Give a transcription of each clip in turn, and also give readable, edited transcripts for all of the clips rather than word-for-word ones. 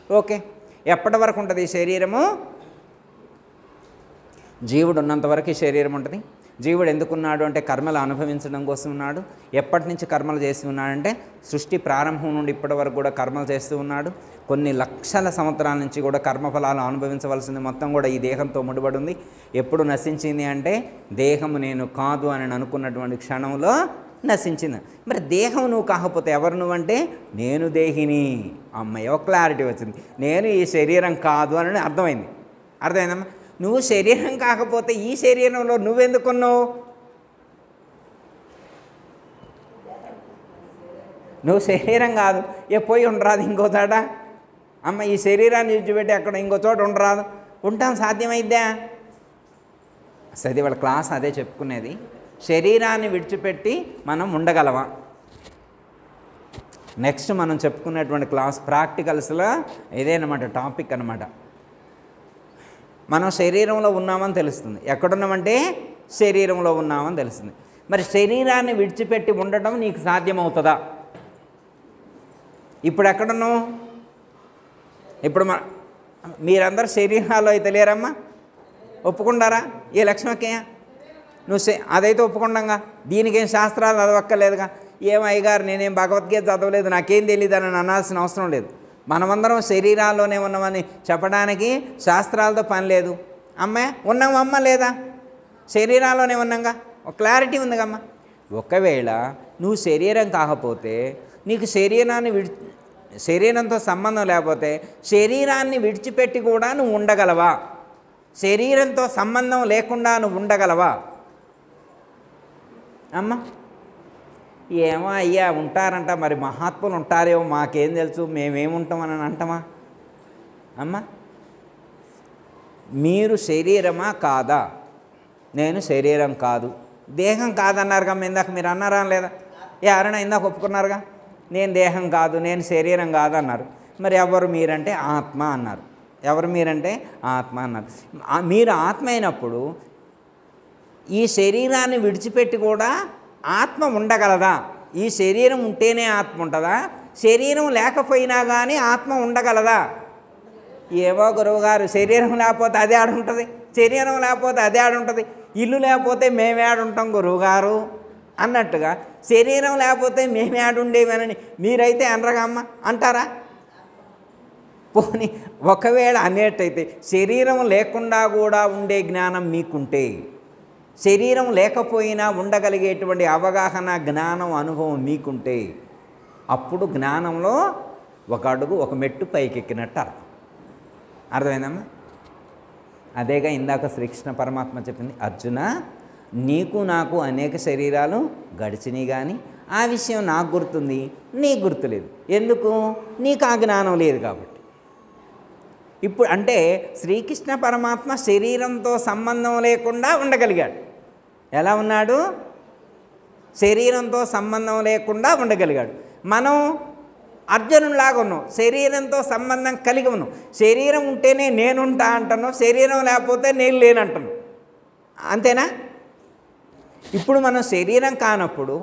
Okay, ఎప్పటి వరకు ఉంటుంది ఈ శరీరము? జీవుడు ఉన్నంతవరకు ఈ శరీరం ఉంటుంది. జీవుడు ఎందుకున్నాడు అంటే కర్మలు అనుభవించడం కోసం ఉన్నాడు. ఎప్పటి నుంచి కర్మలు చేస్తూ ఉన్నాడంటే సృష్టి ప్రారంభం నుండి ఇప్పటి వరకు కూడా కర్మలు చేస్తూ ఉన్నాడు. కొన్ని లక్షల సంవత్సరాల నుంచి కూడా కర్మఫలాలు అనుభవించవలసింది మొత్తం కూడా ఈ దేహంతో ముడిపడి ఉంది. ఎప్పుడు నశించింది అంటే దేహము నేను కాదు అని అనుకున్నటువంటి క్షణంలో నశించింది. మరి దేహం నువ్వు కాకపోతే ఎవరు నువ్వంటే నేను దేహిని. అమ్మయ్య క్లారిటీ వచ్చింది. నేను ఈ శరీరం కాదు అని అర్థమైందమ్మా. నువ్వు శరీరం కాకపోతే ఈ శరీరంలో నువ్వెందుకున్నావు? నువ్వు శరీరం కాదు, పోయి ఉండరాదు ఇంకో చోట. అమ్మ ఈ శరీరాన్ని విడిచిపెట్టి అక్కడ ఇంకో చోట ఉండరాదు. ఉంటాం సాధ్యమైద్దా? సరే వాళ్ళ క్లాస్ అదే చెప్పుకునేది. శరీరాన్ని విడిచిపెట్టి మనం ఉండగలమా? నెక్స్ట్ మనం చెప్పుకునేటువంటి క్లాస్ ప్రాక్టికల్స్లో ఇదేనమాట టాపిక్ అనమాట. మనం శరీరంలో ఉన్నామని తెలుస్తుంది. ఎక్కడున్నామంటే శరీరంలో ఉన్నామని తెలుస్తుంది. మరి శరీరాన్ని విడిచిపెట్టి ఉండటం నీకు సాధ్యమవుతుందా? ఇప్పుడు ఎక్కడున్నావు? ఇప్పుడు మీరందరూ శరీరాల్లో అయితే లేరమ్మా, ఒప్పుకుంటారా? ఏ లక్ష్మక్కయ్య నువ్వు అదైతే ఒప్పుకుంటాంగా, దీనికేం శాస్త్రాలు చదవక్కర్లేదుగా. ఏమయ్యగారు నేనేం భగవద్గీత చదవలేదు, నాకేం తెలియదు అని అనాల్సిన అవసరం లేదు. మనమందరం శరీరాల్లోనే ఉన్నామని చెప్పడానికి శాస్త్రాలతో పని లేదు. అమ్మాయి ఉన్నాము అమ్మ లేదా? శరీరాల్లోనే ఉన్నాంగా, ఒక క్లారిటీ ఉందిగమ్మా. ఒకవేళ నువ్వు శరీరం కాకపోతే నీకు శరీరంతో సంబంధం లేకపోతే శరీరాన్ని విడిచిపెట్టి కూడా నువ్వు ఉండగలవా? శరీరంతో సంబంధం లేకుండా నువ్వు ఉండగలవా అమ్మ? ఏమో అయ్యా ఉంటారంట, మరి మహాత్ములు ఉంటారేమో, మాకేం తెలుసు, మేమేముంటామని అంటామా అమ్మ? మీరు శరీరమా కాదా? నేను శరీరం కాదు, దేహం కాదన్నారుగా ఇందాక. మీరు అన్నారా లేదా? ఎవరైనా ఇందాక ఒప్పుకున్నారుగా, నేను దేహం కాదు నేను శరీరం కాదు అన్నారు. మరి ఎవరు మీరంటే ఆత్మ అన్నారు. ఎవరు మీరంటే ఆత్మ అన్నారు. మీరు ఆత్మ అయినప్పుడు ఈ శరీరాన్ని విడిచిపెట్టి కూడా ఆత్మ ఉండగలదా? ఈ శరీరం ఉంటేనే ఆత్మ ఉంటుందా? శరీరం లేకపోయినా కానీ ఆత్మ ఉండగలదా? ఏవో గురువుగారు శరీరం లేకపోతే అదే ఆడుంటుంది, శరీరం లేకపోతే అదే ఆడుంటుంది, ఇల్లు లేకపోతే మేమే ఆడుంటాం గురువుగారు అన్నట్టుగా శరీరం లేకపోతే మేమే ఆడుండేమని మీరైతే అనరగా అమ్మ అంటారా? పోనీ ఒకవేళ అనేటైతే శరీరం లేకుండా కూడా ఉండే జ్ఞానం మీకుంటే, శరీరం లేకపోయినా ఉండగలిగేటువంటి అవగాహన, జ్ఞానం, అనుభవం మీకుంటే అప్పుడు జ్ఞానంలో ఒక అడుగు ఒక మెట్టు పైకెక్కినట్టు అర్థమైందమ్మా? అదేగా ఇందాక శ్రీకృష్ణ పరమాత్మ చెప్పింది, అర్జున నీకు నాకు అనేక శరీరాలు గడిచినాయి కానీ ఆ విషయం నాకు గుర్తుంది, నీకు గుర్తులేదు. ఎందుకు? నీకు ఆ జ్ఞానం లేదు కాబట్టి. ఇప్పుడు అంటే శ్రీకృష్ణ పరమాత్మ శరీరంతో సంబంధం లేకుండా ఉండగలిగాడు. ఎలా ఉన్నాడు? శరీరంతో సంబంధం లేకుండా ఉండగలిగాడు. మనం అర్జునులాగా ఉన్నాం, శరీరంతో సంబంధం కలిగి ఉన్నాం. శరీరం ఉంటేనే నేనుంటా అంటున్నాం, శరీరం లేకపోతే నేను లేనంటున్నాం. అంతేనా? ఇప్పుడు మనం శరీరం కానప్పుడు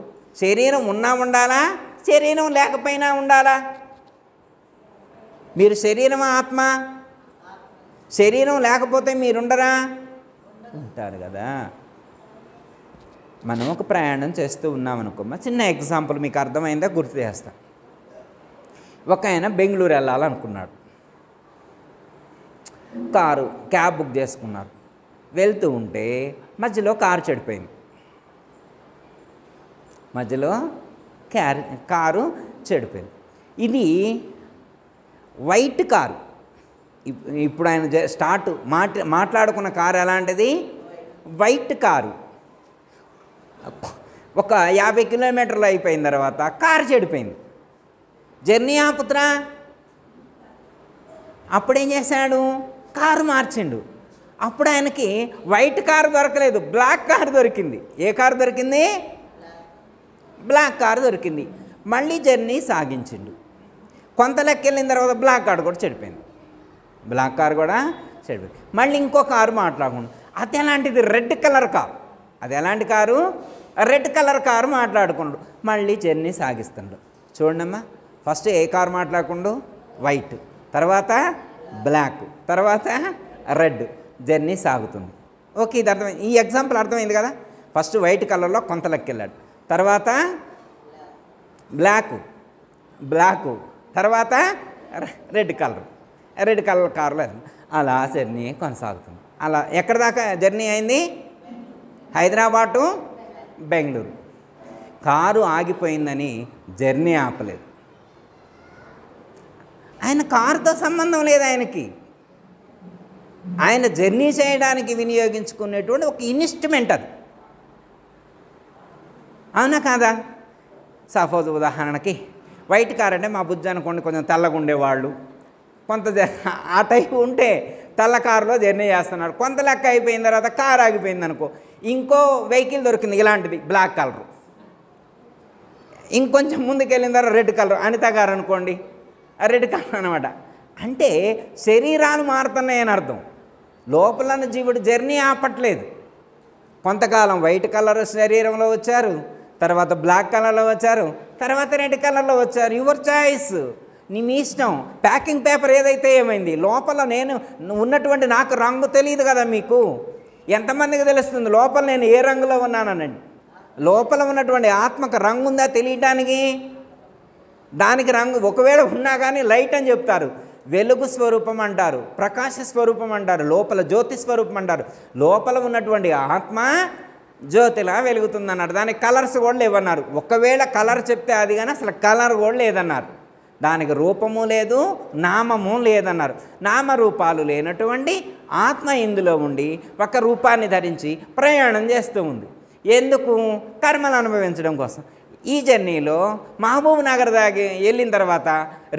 శరీరం ఉన్నా ఉండాలా, శరీరం లేకపోయినా ఉండాలా? మీరు శరీరమా ఆత్మ? శరీరం లేకపోతే మీరుండరా? ఉంటారు కదా. మనం ఒక ప్రయాణం చేస్తూ ఉన్నామనుకోమ్మా, చిన్న ఎగ్జాంపుల్ మీకు అర్థమైందా గుర్తు చేస్తా. ఒక ఆయన బెంగళూరు వెళ్ళాలనుకున్నాడు, క్యాబ్ బుక్ చేసుకున్నారు. వెళ్తూ ఉంటే మధ్యలో కారు చెడిపోయింది. కారు చెడిపోయింది. ఇది వైట్ కారు. ఇప్పుడు ఆయన మాట్లాడుకున్న కారు ఎలాంటిది? White car. ఒక 50 కిలోమీటర్లు అయిపోయిన తర్వాత కారు చెడిపోయింది. జర్నీ ఆపుతురా. అప్పుడేం చేశాడు? కారు మార్చిండు. అప్పుడు ఆయనకి వైట్ కారు దొరకలేదు, బ్లాక్ కారు దొరికింది. ఏ కారు దొరికింది? బ్లాక్ కారు దొరికింది. మళ్ళీ జర్నీ సాగించిండు. కొంత లెక్క వెళ్ళిన తర్వాత బ్లాక్ కారు కూడా చెడిపోయింది. మళ్ళీ ఇంకో కారు మాట్లాడుకుండు. అది ఎలాంటిది? Red colour car. అది ఎలాంటి కారు? రెడ్ కలర్ కారు మాట్లాడుకుండు. మళ్ళీ జర్నీ సాగిస్తుండు. చూడండమ్మా, ఫస్ట్ ఏ కారు మాట్లాడుకుండు? వైట్. తర్వాత బ్లాక్, తర్వాత రెడ్ జర్నీ సాగుతుంది. ఓకే, ఇది అర్థమైంది. ఈ ఎగ్జాంపుల్ అర్థమైంది కదా. ఫస్ట్ వైట్ కలర్లో కొంత లెక్క వెళ్ళాడు, తర్వాత బ్లాకు, తర్వాత రెడ్ కలర్ కారులో అలా జర్నీ కొనసాగుతుంది. అలా ఎక్కడి దాకా జర్నీ అయింది? హైదరాబాద్ టు బెంగళూరు. కారు ఆగిపోయిందని జర్నీ ఆపలేదు. ఆయన కారుతో సంబంధం లేదు ఆయనకి. ఆయన జర్నీ చేయడానికి వినియోగించుకునేటువంటి ఒక ఇన్స్ట్రుమెంట్ అది. అవునా కాదా? సపోజ్ ఉదాహరణకి వైట్ కార్ అంటే మా బుజ్జి అనుకోండి కొంచెం తెల్లగా ఉండేవాళ్ళు, కొంత ఆ టైపు ఉంటే తెల్ల కారులో జర్నీ చేస్తున్నాడు. కొంత లెక్క అయిపోయిన తర్వాత కారు ఆగిపోయింది అనుకో, ఇంకో వెహికల్ దొరికింది ఇలాంటిది బ్లాక్ కలరు, ఇంకొంచెం ముందుకు వెళ్ళిన తర్వాత రెడ్ కలర్. అనిత గారు అనుకోండి రెడ్ కలర్ అనమాట. అంటే శరీరాలు మారుతున్నాయని అర్థం. లోపల జీవుడు జర్నీ ఆపట్లేదు. కొంతకాలం వైట్ కలర్ శరీరంలో వచ్చారు, తర్వాత బ్లాక్ కలర్లో వచ్చారు, తర్వాత రెడ్ కలర్లో వచ్చారు. యువర్ చాయిస్, నీ మీ ఇష్టం. ప్యాకింగ్ పేపర్ ఏదైతే ఏమైంది, లోపల నేను ఉన్నటువంటి నాకు రంగు తెలియదు కదా మీకు. ఎంతమందికి తెలుస్తుంది లోపల నేను ఏ రంగులో ఉన్నాననండి? లోపల ఉన్నటువంటి ఆత్మకు రంగు ఉందా తెలియటానికి? దానికి రంగు ఒకవేళ ఉన్నా కానీ లైట్ అని చెప్తారు, వెలుగు స్వరూపం అంటారు, ప్రకాశ స్వరూపం అంటారు, లోపల జ్యోతి స్వరూపం అంటారు. లోపల ఉన్నటువంటి ఆత్మ జ్యోతిలా వెలుగుతుంది అన్నారు. దానికి కలర్స్ కూడా లేవన్నారు. ఒకవేళ కలర్ చెప్తే అది కానీ అసలు కలర్ కూడా లేదన్నారు. దానికి రూపము లేదు, నామము లేదన్నారు. నామరూపాలు లేనటువంటి ఆత్మ ఇందులో ఉండి ఒక రూపాన్ని ధరించి ప్రయాణం చేస్తూ ఉంది. ఎందుకు? కర్మలు అనుభవించడం కోసం. ఈ జర్నీలో మహబూబ్ నగర్ దాకా వెళ్ళిన తర్వాత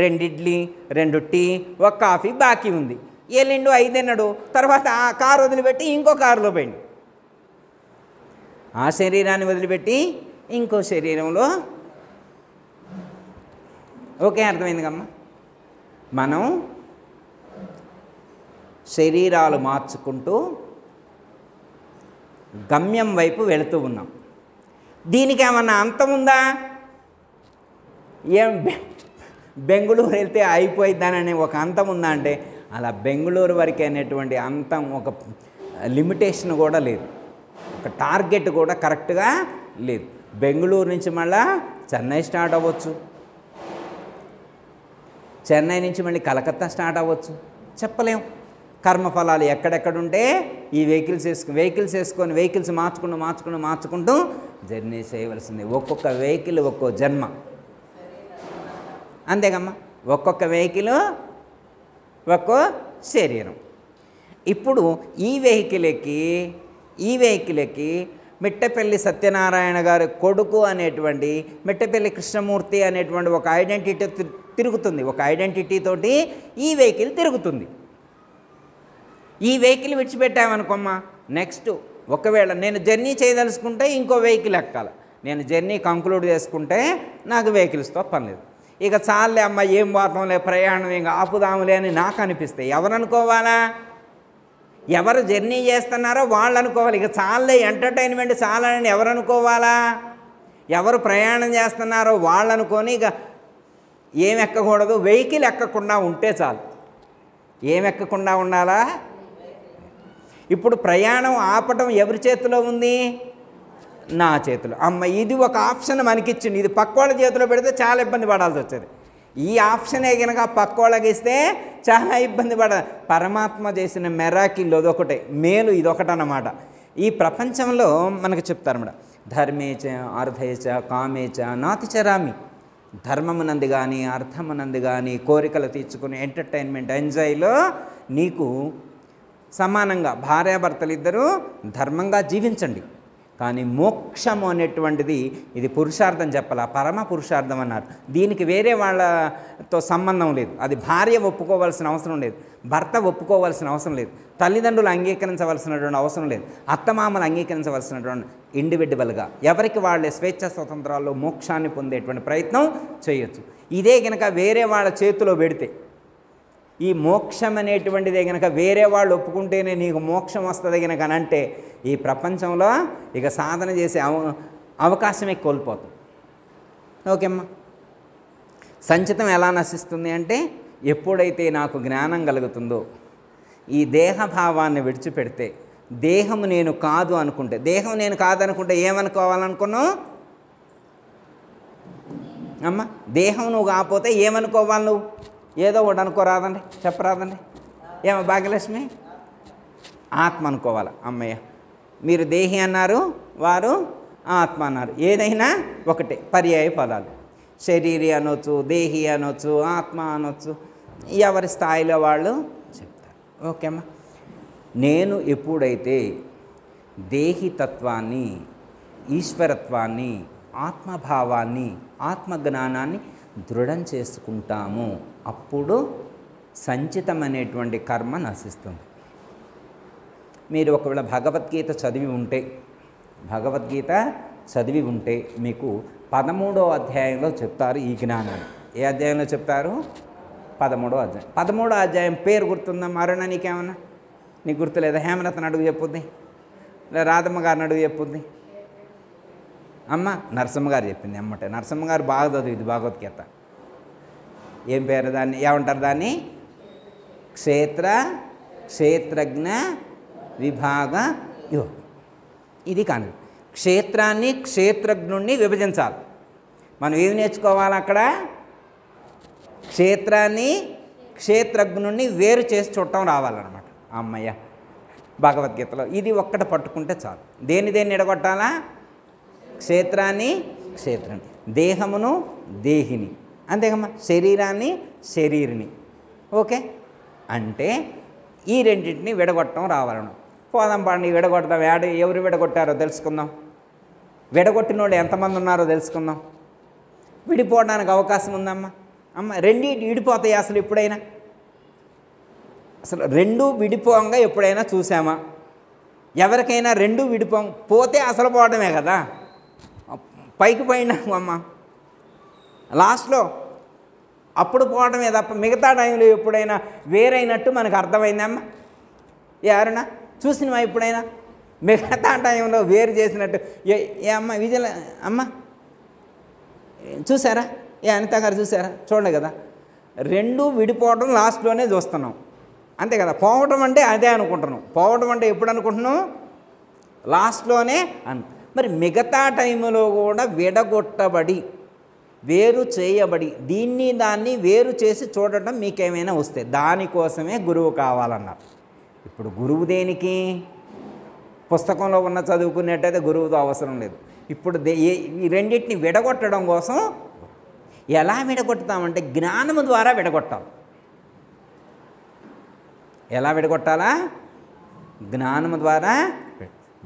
2 ఇడ్లీ 2 టీ 1 కాఫీ బాకీ ఉంది. వెళ్ళిండు 5 తిన్నాడు, తర్వాత ఆ కారు వదిలిపెట్టి ఇంకో కారులో పోయిండు. ఆ శరీరాన్ని వదిలిపెట్టి ఇంకో శరీరంలో. ఓకే, అర్థమైంది కమ్మా. మనం శరీరాలు మార్చుకుంటూ గమ్యం వైపు వెళుతూ ఉన్నాం. దీనికి ఏమన్నా అంతం ఉందా? ఏం బెంగళూరు వెళ్తే అయిపోయిద్దానని ఒక అంతం ఉందా అంటే అలా బెంగళూరు వరకే అనేటువంటి అంతం, ఒక లిమిటేషన్ కూడా లేదు, ఒక టార్గెట్ కూడా కరెక్ట్గా లేదు. బెంగళూరు నుంచి మళ్ళా చెన్నై స్టార్ట్ అవ్వచ్చు, చెన్నై నుంచి మళ్ళీ కలకత్తా స్టార్ట్ అవ్వచ్చు, చెప్పలేం. కర్మఫలాలు ఎక్కడెక్కడుంటే ఈ వెహికల్స్ మార్చుకుంటూ జర్నీ చేయవలసింది. ఒక్కొక్క వెహికల్ ఒక్కో జన్మ, అంతేకమ్మా. ఒక్కొక్క వెహికల్ ఒక్కో శరీరం. ఇప్పుడు ఈ వెహికల్ ఎక్కి మిట్టపల్లి సత్యనారాయణ గారి కొడుకు అనేటువంటి మిట్టపల్లి కృష్ణమూర్తి అనేటువంటి ఒక ఐడెంటిటీ తిరుగుతుంది. ఒక ఐడెంటిటీ తోటి ఈ వెహికల్ తిరుగుతుంది. ఈ వెహికల్ విడిచిపెట్టామనుకోమ్మా, నెక్స్ట్ ఒకవేళ నేను జర్నీ చేయదలుచుకుంటే ఇంకో వెహికల్ ఎక్కాలి. నేను జర్నీ కంక్లూడ్ చేసుకుంటే నాకు వెహికల్స్తో పని లేదు. ఇక చాలే అమ్మ, ఏం పోతాంలే, ప్రయాణం ఇంకా ఆపుదాములే అని నాకు అనిపిస్తాయి. ఎవరు అనుకోవాలా? ఎవరు జర్నీ చేస్తున్నారో వాళ్ళు అనుకోవాలి. ఇక చాలే, ఎంటర్టైన్మెంట్ చాలని ఎవరు అనుకోవాలా? ఎవరు ప్రయాణం చేస్తున్నారో వాళ్ళు అనుకొని ఇక ఏం ఎక్కకూడదు, వెహికల్ ఎక్కకుండా ఉంటే చాలు. ఏం ఎక్కకుండా ఉండాలా? ఇప్పుడు ప్రయాణం ఆపటం ఎవరి చేతిలో ఉంది? నా చేతిలో. అమ్మ, ఇది ఒక ఆప్షన్ మనకిచ్చింది. ఇది పక్కోళ్ళ చేతిలో పెడితే చాలా ఇబ్బంది పడాల్సి వచ్చేది. ఈ ఆప్షనే కనుక పక్కోళ్ళకి ఇస్తే చాలా ఇబ్బంది పడాలి. పరమాత్మ చేసిన మెరాకిల్ అదొకటే, మేలు ఇదొకటన్నమాట. ఈ ప్రపంచంలో మనకు చెప్తారన్నమాట, ధర్మేచ అర్థేచ కామేచ నాతిచరామి. ధర్మమునందు కానీ అర్థమునందు కానీ కోరికలు తీర్చుకుని ఎంటర్టైన్మెంట్ ఎంజాయ్లో నీకు సమానంగా భార్యాభర్తలు ఇద్దరూ ధర్మంగా జీవించండి. కానీ మోక్షము అనేటువంటిది ఇది పురుషార్థం చెప్పాల, పరమ పురుషార్థం అన్నారు. దీనికి వేరే వాళ్ళతో సంబంధం లేదు. అది భార్య ఒప్పుకోవాల్సిన అవసరం లేదు, భర్త ఒప్పుకోవాల్సిన అవసరం లేదు, తల్లిదండ్రులు అంగీకరించవలసినటువంటి అవసరం లేదు, అత్తమామలు అంగీకరించవలసినటువంటి ఇండివిజువల్గా ఎవరికి వాళ్ళే స్వేచ్ఛ స్వతంత్రాల్లో మోక్షాన్ని పొందేటువంటి ప్రయత్నం చేయొచ్చు. ఇదే కనుక వేరే వాళ్ళ చేతిలో పెడితే, ఈ మోక్షం అనేటువంటిదే కనుక వేరే వాళ్ళు ఒప్పుకుంటేనే నీకు మోక్షం వస్తుంది కనుక అంటే ఈ ప్రపంచంలో ఇక సాధన చేసే అవకాశమే కోల్పోతుంది. ఓకే అమ్మా. సంచితం ఎలా నశిస్తుంది అంటే ఎప్పుడైతే నాకు జ్ఞానం కలుగుతుందో, ఈ దేహభావాన్ని విడిచిపెడితే, దేహం నేను కాదు అనుకుంటే, దేహం నేను కాదనుకుంటే ఏమనుకోవాలనుకున్నావు అమ్మ? దేహం నువ్వు కాకపోతే ఏమనుకోవాలి? నువ్వు ఏదో ఒకటి అనుకోరాదండి, చెప్పరాదండి. ఏమో భాగ్యలక్ష్మి? ఆత్మ అనుకోవాలి. అమ్మయ్య, మీరు దేహి అన్నారు, వారు ఆత్మ అన్నారు. ఏదైనా ఒకటే, పర్యాయ పదాలు. శరీరి అనొచ్చు, దేహి అనొచ్చు, ఆత్మ అనొచ్చు, ఎవరి స్థాయిలో వాళ్ళు చెప్తారు. ఓకే అమ్మా. నేను ఎప్పుడైతే దేహితత్వాన్ని, ఈశ్వరత్వాన్ని, ఆత్మభావాన్ని, ఆత్మజ్ఞానాన్ని దృఢం చేసుకుంటాము, అప్పుడు సంచితమనేటువంటి కర్మ నశిస్తుంది. మీరు ఒకవేళ భగవద్గీత చదివి ఉంటే మీకు 13వ అధ్యాయంలో చెప్తారు ఈ జ్ఞానాన్ని. ఏ అధ్యాయంలో చెప్తారు? 13వ అధ్యాయం. 13వ అధ్యాయం పేరు గుర్తుందా? మరణ నీకేమన్నా? నీకు గుర్తులేదా? హేమరత్న అడుగు చెప్పుద్ది, లేదా రాధమ్మ గారిని అడుగు చెప్పుద్ది. అమ్మ నరసింహ గారు చెప్పింది అమ్మటే. నరసింహ గారు బాగా చదివింది భగవద్గీత. ఏం పేరు దాన్ని? ఏమంటారు దాన్ని? క్షేత్రజ్ఞ విభాగ యోగం. ఇది కానీ క్షేత్రాన్ని, క్షేత్రజ్ఞుణ్ణి విభజించాలి. మనం ఏమి నేర్చుకోవాలి అక్కడ? క్షేత్రాన్ని, క్షేత్రజ్ఞుణ్ణి వేరు చేసి చూడటం రావాలన్నమాట. అమ్మయ్య, భగవద్గీతలో ఇది ఒక్కటి పట్టుకుంటే చాలు. దేన్ని ఎడగొట్టాలా? క్షేత్రాన్ని, క్షేత్రాన్ని, దేహమును, దేహిని, అంతేకమ్మా, శరీరాన్ని, శరీరిని. ఓకే అంటే ఈ రెండింటిని విడగొట్టడం రావాలను. పోదాం పండి, విడగొడదాం. ఎవరు విడగొట్టారో తెలుసుకుందాం. విడగొట్టిన వాళ్ళు ఎంతమంది ఉన్నారో తెలుసుకుందాం. విడిపోవడానికి అవకాశం ఉందమ్మా? అమ్మ రెండింటి విడిపోతాయి అసలు ఎప్పుడైనా? అసలు రెండు విడిపోంగా ఎప్పుడైనా చూసామా? ఎవరికైనా రెండు పోతే అసలు పోవడమే కదా, పైకి పోయినాము అమ్మ, లాస్ట్లో అప్పుడు పోవడమే తప్ప మిగతా టైంలో ఎప్పుడైనా వేరైనట్టు మనకు అర్థమైందమ్మా? ఎవరైనా చూసినవా ఎప్పుడైనా? మిగతా టైంలో వేరు చేసినట్టు ఏ అమ్మ విజయ అమ్మ చూసారా? అనిత గారు చూసారా? చూడలే కదా. రెండు విడిపోవడం లాస్ట్లోనే చూస్తున్నాం, అంతే కదా. పోవడం అంటే అదే అనుకుంటున్నాం. పోవడం అంటే ఎప్పుడు అనుకుంటున్నాం? లాస్ట్లోనే మరి మిగతా టైంలో కూడా విడగొట్టబడి, వేరు చేయబడి, దాన్ని వేరు చేసి చూడటం మీకేమైనా వస్తే దానికోసమే గురువు కావాలన్నారు. ఇప్పుడు గురువు దేనికి? పుస్తకంలో ఉన్న చదువుకునేట్టయితే గురువుతో అవసరం లేదు. ఇప్పుడు ఈ రెండింటిని విడగొట్టడం కోసం ఎలా విడగొడతామంటే జ్ఞానము ద్వారా విడగొట్టాలి. ఎలా విడగొట్టాలా? జ్ఞానము ద్వారా.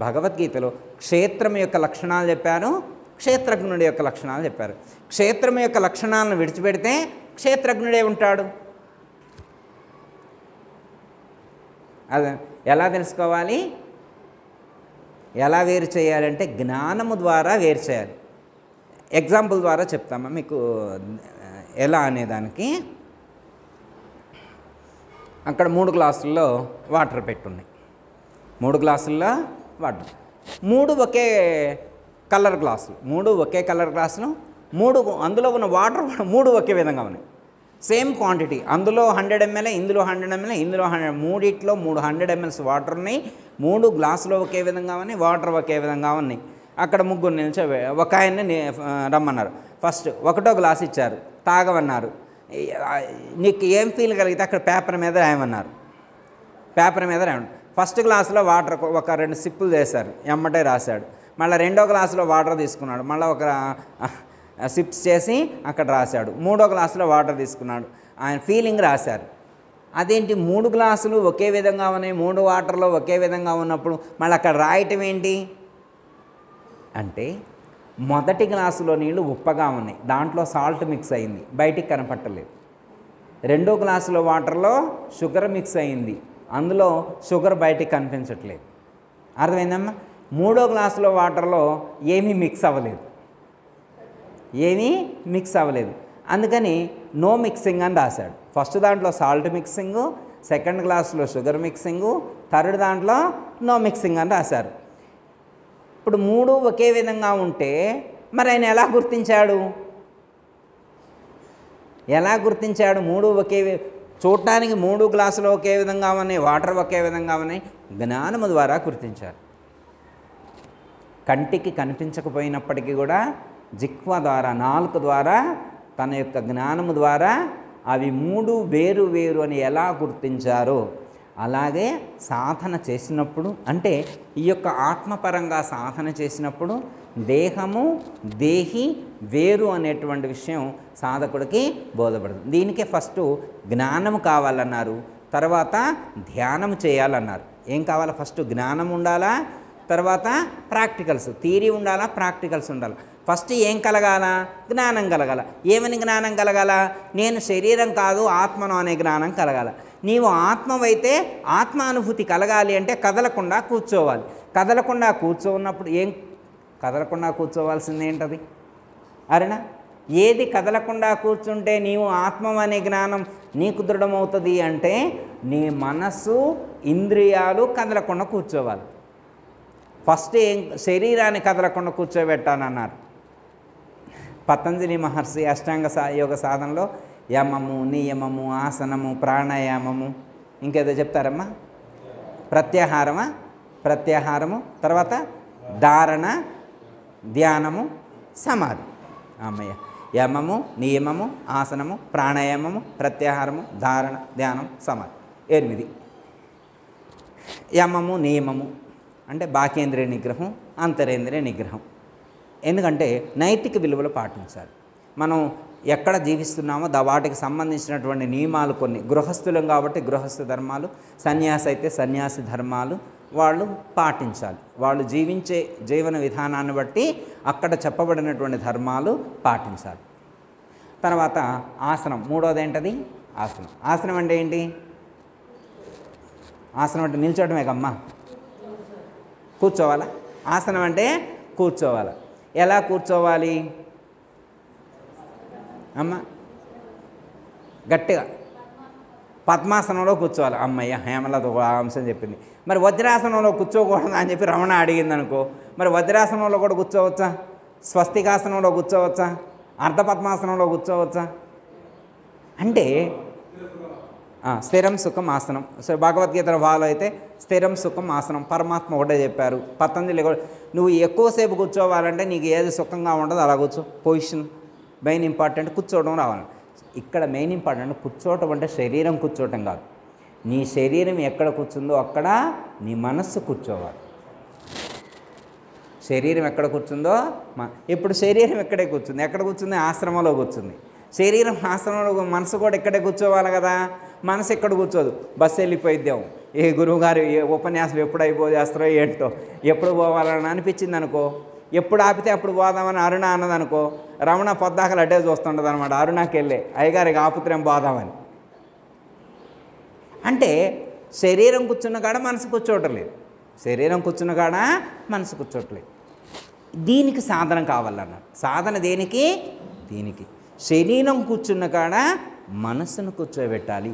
భగవద్గీతలో క్షేత్రం యొక్క లక్షణాలు చెప్పారు, క్షేత్రజ్ఞుడి యొక్క లక్షణాలు చెప్పారు. క్షేత్రం యొక్క లక్షణాలను విడిచిపెడితే క్షేత్రజ్ఞుడే ఉంటాడు. అది ఎలా తెలుసుకోవాలి? ఎలా వేరు చేయాలంటే జ్ఞానము ద్వారా వేరు చేయాలి. ఎగ్జాంపుల్ ద్వారా చెప్తామా మీకు ఎలా అనేదానికి. అక్కడ 3 గ్లాసుల్లో వాటర్ పెట్టున్నాయి. 3 గ్లాసుల్లో వాటర్, 3 ఒకే కలర్ గ్లాసులు, 3 ఒకే కలర్ గ్లాసులు, 3 అందులో ఉన్న వాటర్ 3 ఒకే విధంగా ఉన్నాయి. సేమ్ క్వాంటిటీ, అందులో 100 ml, ఇందులో 100 ml, ఇందులో 100, మూడిట్లో 300 ml వాటర్ ఉన్నాయి. 3 గ్లాసులు ఒకే విధంగా ఉన్నాయి, వాటర్ ఒకే విధంగా ఉన్నాయి. అక్కడ ముగ్గురు నిలిచి ఒక ఆయన్ని రమ్మన్నారు. ఫస్ట్ ఒకటో గ్లాస్ ఇచ్చారు, తాగమన్నారు. నీకు ఏం ఫీల్ కలిగితే అక్కడ పేపర్ మీద రాయమన్నారు. పేపర్ మీద రాయమన్నారు. ఫస్ట్ గ్లాసులో వాటర్ ఒక 2 సిప్పులు చేశారు, ఎమ్మటే రాశాడు. మళ్ళీ రెండో గ్లాసులో వాటర్ తీసుకున్నాడు, మళ్ళీ ఒక సిప్స్ చేసి అక్కడ రాశాడు. 3వ గ్లాసులో వాటర్ తీసుకున్నాడు, ఆయన ఫీలింగ్ రాశారు. అదేంటి 3 గ్లాసులు ఒకే విధంగా ఉన్నాయి, 3 వాటర్లో ఒకే విధంగా ఉన్నప్పుడు మళ్ళీ అక్కడ రాయటం ఏంటి అంటే, మొదటి గ్లాసులో నీళ్ళు ఉప్పగా ఉన్నాయి, దాంట్లో సాల్ట్ మిక్స్ అయింది, బయటికి కనపట్టలేదు. రెండో గ్లాసులో వాటర్లో షుగర్ మిక్స్ అయింది, అందులో షుగర్ బయటికి కనిపించట్లేదు. అర్థమైందమ్మా? 3వ గ్లాసులో వాటర్లో ఏమీ మిక్స్ అవ్వలేదు, అందుకని నో మిక్సింగ్ అని రాశాడు. ఫస్ట్ దాంట్లో సాల్ట్ మిక్సింగు, సెకండ్ గ్లాసులో షుగర్ మిక్సింగు, థర్డ్ దాంట్లో నో మిక్సింగ్ అని రాశారు. ఇప్పుడు 3 ఒకే విధంగా ఉంటే మరి ఆయన ఎలా గుర్తించాడు? ఎలా గుర్తించాడు? చూడటానికి 3 గ్లాసులు ఒకే విధంగా ఉన్నాయి, వాటర్ ఒకే విధంగా ఉన్నాయి, జ్ఞానము ద్వారా గుర్తించాడు. కంటికి కనిపించకపోయినప్పటికీ కూడా జిహ్వ ద్వారా, నాలుక ద్వారా, తన యొక్క జ్ఞానము ద్వారా అవి 3 వేరు వేరు అని ఎలా గుర్తించారో అలాగే సాధన చేసినప్పుడు, అంటే ఈ యొక్క ఆత్మపరంగా సాధన చేసినప్పుడు దేహము దేహి వేరు అనేటువంటి విషయం సాధకుడికి బోధపడుతుంది. దీనికే ఫస్ట్ జ్ఞానము కావాలన్నారు, తర్వాత ధ్యానం చేయాలన్నారు. ఏం కావాలా? ఫస్ట్ జ్ఞానం ఉండాలా, తర్వాత ప్రాక్టికల్స్, థియరీ ఉండాలా, ప్రాక్టికల్స్ ఉండాలి. ఫస్ట్ ఏం కలగాల? జ్ఞానం కలగాల. ఏమని జ్ఞానం కలగాల? నేను శరీరం కాదు ఆత్మను అనే జ్ఞానం కలగాల. నీవు ఆత్మవైతే ఆత్మానుభూతి కలగాలి అంటే కదలకుండా కూర్చోవాలి. కదలకుండా కూర్చోన్నప్పుడు కదలకుండా కూర్చోవాల్సింది ఏంటది? అరేనా, ఏది కదలకుండా కూర్చుంటే నీవు ఆత్మ అనే జ్ఞానం నీకు దృఢమవుతుంది అంటే నీ మనస్సు ఇంద్రియాలు కదలకుండా కూర్చోవాలి. ఫస్ట్ శరీరాన్ని కదలకుండా కూర్చోబెట్టానన్నారు పతంజలి మహర్షి అష్టాంగ యోగ సాధనలో. యమము, నియమము, ఆసనము, ప్రాణాయామము, ఇంకేదో చెప్తారమ్మా, ప్రత్యాహారము, తర్వాత ధారణ, ధ్యానము, సమాధి. అమ్మయ్య, యమము, నియమము, ఆసనము, ప్రాణాయామము, ప్రత్యాహారము, ధారణ, ధ్యానం, సమాధి, 8. యమము, నియమము అంటే బాహ్యేంద్రియ నిగ్రహం, అంతరేంద్రియ నిగ్రహం. ఎందుకంటే నైతిక విలువలు పాటించాలి. మనం ఎక్కడ జీవిస్తున్నామో వాటికి సంబంధించినటువంటి నియమాలు కొన్ని, గృహస్థులం కాబట్టి గృహస్థ ధర్మాలు, సన్యాసి అయితే సన్యాసి ధర్మాలు వాళ్ళు పాటించాలి. వాళ్ళు జీవించే జీవన విధానాన్ని బట్టి అక్కడ చెప్పబడినటువంటి ధర్మాలు పాటించాలి. తర్వాత ఆసనం, 3వది ఏంటది? ఆసనం. ఆసనం అంటే ఏంటి? ఆసనం అంటే నిల్చోవడమే కమ్మా, కూర్చోవాలా? ఆసనం అంటే కూర్చోవాలా. ఎలా కూర్చోవాలి అమ్మ? గట్టిగా పద్మాసనంలో కూర్చోవాలి. అమ్మయ్య, హేమలత ఒక అంశం చెప్పింది. మరి వజ్రాసనంలో కూర్చోకూడదు అని చెప్పి రమణ అడిగింది అనుకో, మరి వజ్రాసనంలో కూడా కూర్చోవచ్చా? స్వస్తికాసనంలో కూర్చోవచ్చా? అర్ధపద్మాసనంలో కూర్చోవచ్చా? అంటే స్థిరం సుఖం ఆసనం. సో భగవద్గీతలో ఫాలో అయితే స్థిరం సుఖం ఆసనం, పరమాత్మ ఒకటే చెప్పారు. పతంజలి కూడా నువ్వు ఎక్కువసేపు కూర్చోవాలంటే నీకు ఏది సుఖంగా ఉండదు అలా కూర్చో. పొజిషన్ మెయిన్ ఇంపార్టెంట్, కూర్చోవడం రావాలి. ఇక్కడ మెయిన్ ఇంపార్టెంట్ కూర్చోవటం అంటే శరీరం కూర్చోవటం కాదు, నీ శరీరం ఎక్కడ కూర్చుందో అక్కడ నీ మనస్సు కూర్చోవాలి. శరీరం ఎక్కడ కూర్చుందో ఇప్పుడు శరీరం ఎక్కడే కూర్చుంది, ఎక్కడ కూర్చుంది? ఆశ్రమంలో కూర్చుంది. శరీరం ఆశ్రమంలో, మనసు కూడా ఇక్కడే కూర్చోవాలి కదా. మనసు ఎక్కడ కూర్చోదు, బస్సు వెళ్ళిపోయిద్దాం, ఏ గురువుగారు ఏ ఉపన్యాసం ఎప్పుడు అయిపోయేస్తారో ఏంటో, ఎప్పుడు పోవాలని అనిపించింది అనుకో, ఎప్పుడు ఆపితే అప్పుడు పోదామని అరుణ అన్నదనుకో, రమణ పొద్దాకలు అడ్డే చూస్తుంటుంది అనమాట. అరుణకి వెళ్ళే అయ్యగారికి ఆపుత్రం పోదామని. అంటే శరీరం కూర్చున్న కాడ మనసు కూర్చోవట్లేదు, శరీరం కూర్చున్న కాడ మనసు కూర్చోవట్లేదు. దీనికి సాధన కావాలన్నారు. సాధన దేనికి? దీనికి. శరీరం కూర్చున్న కాడ మనస్సును కూర్చోబెట్టాలి.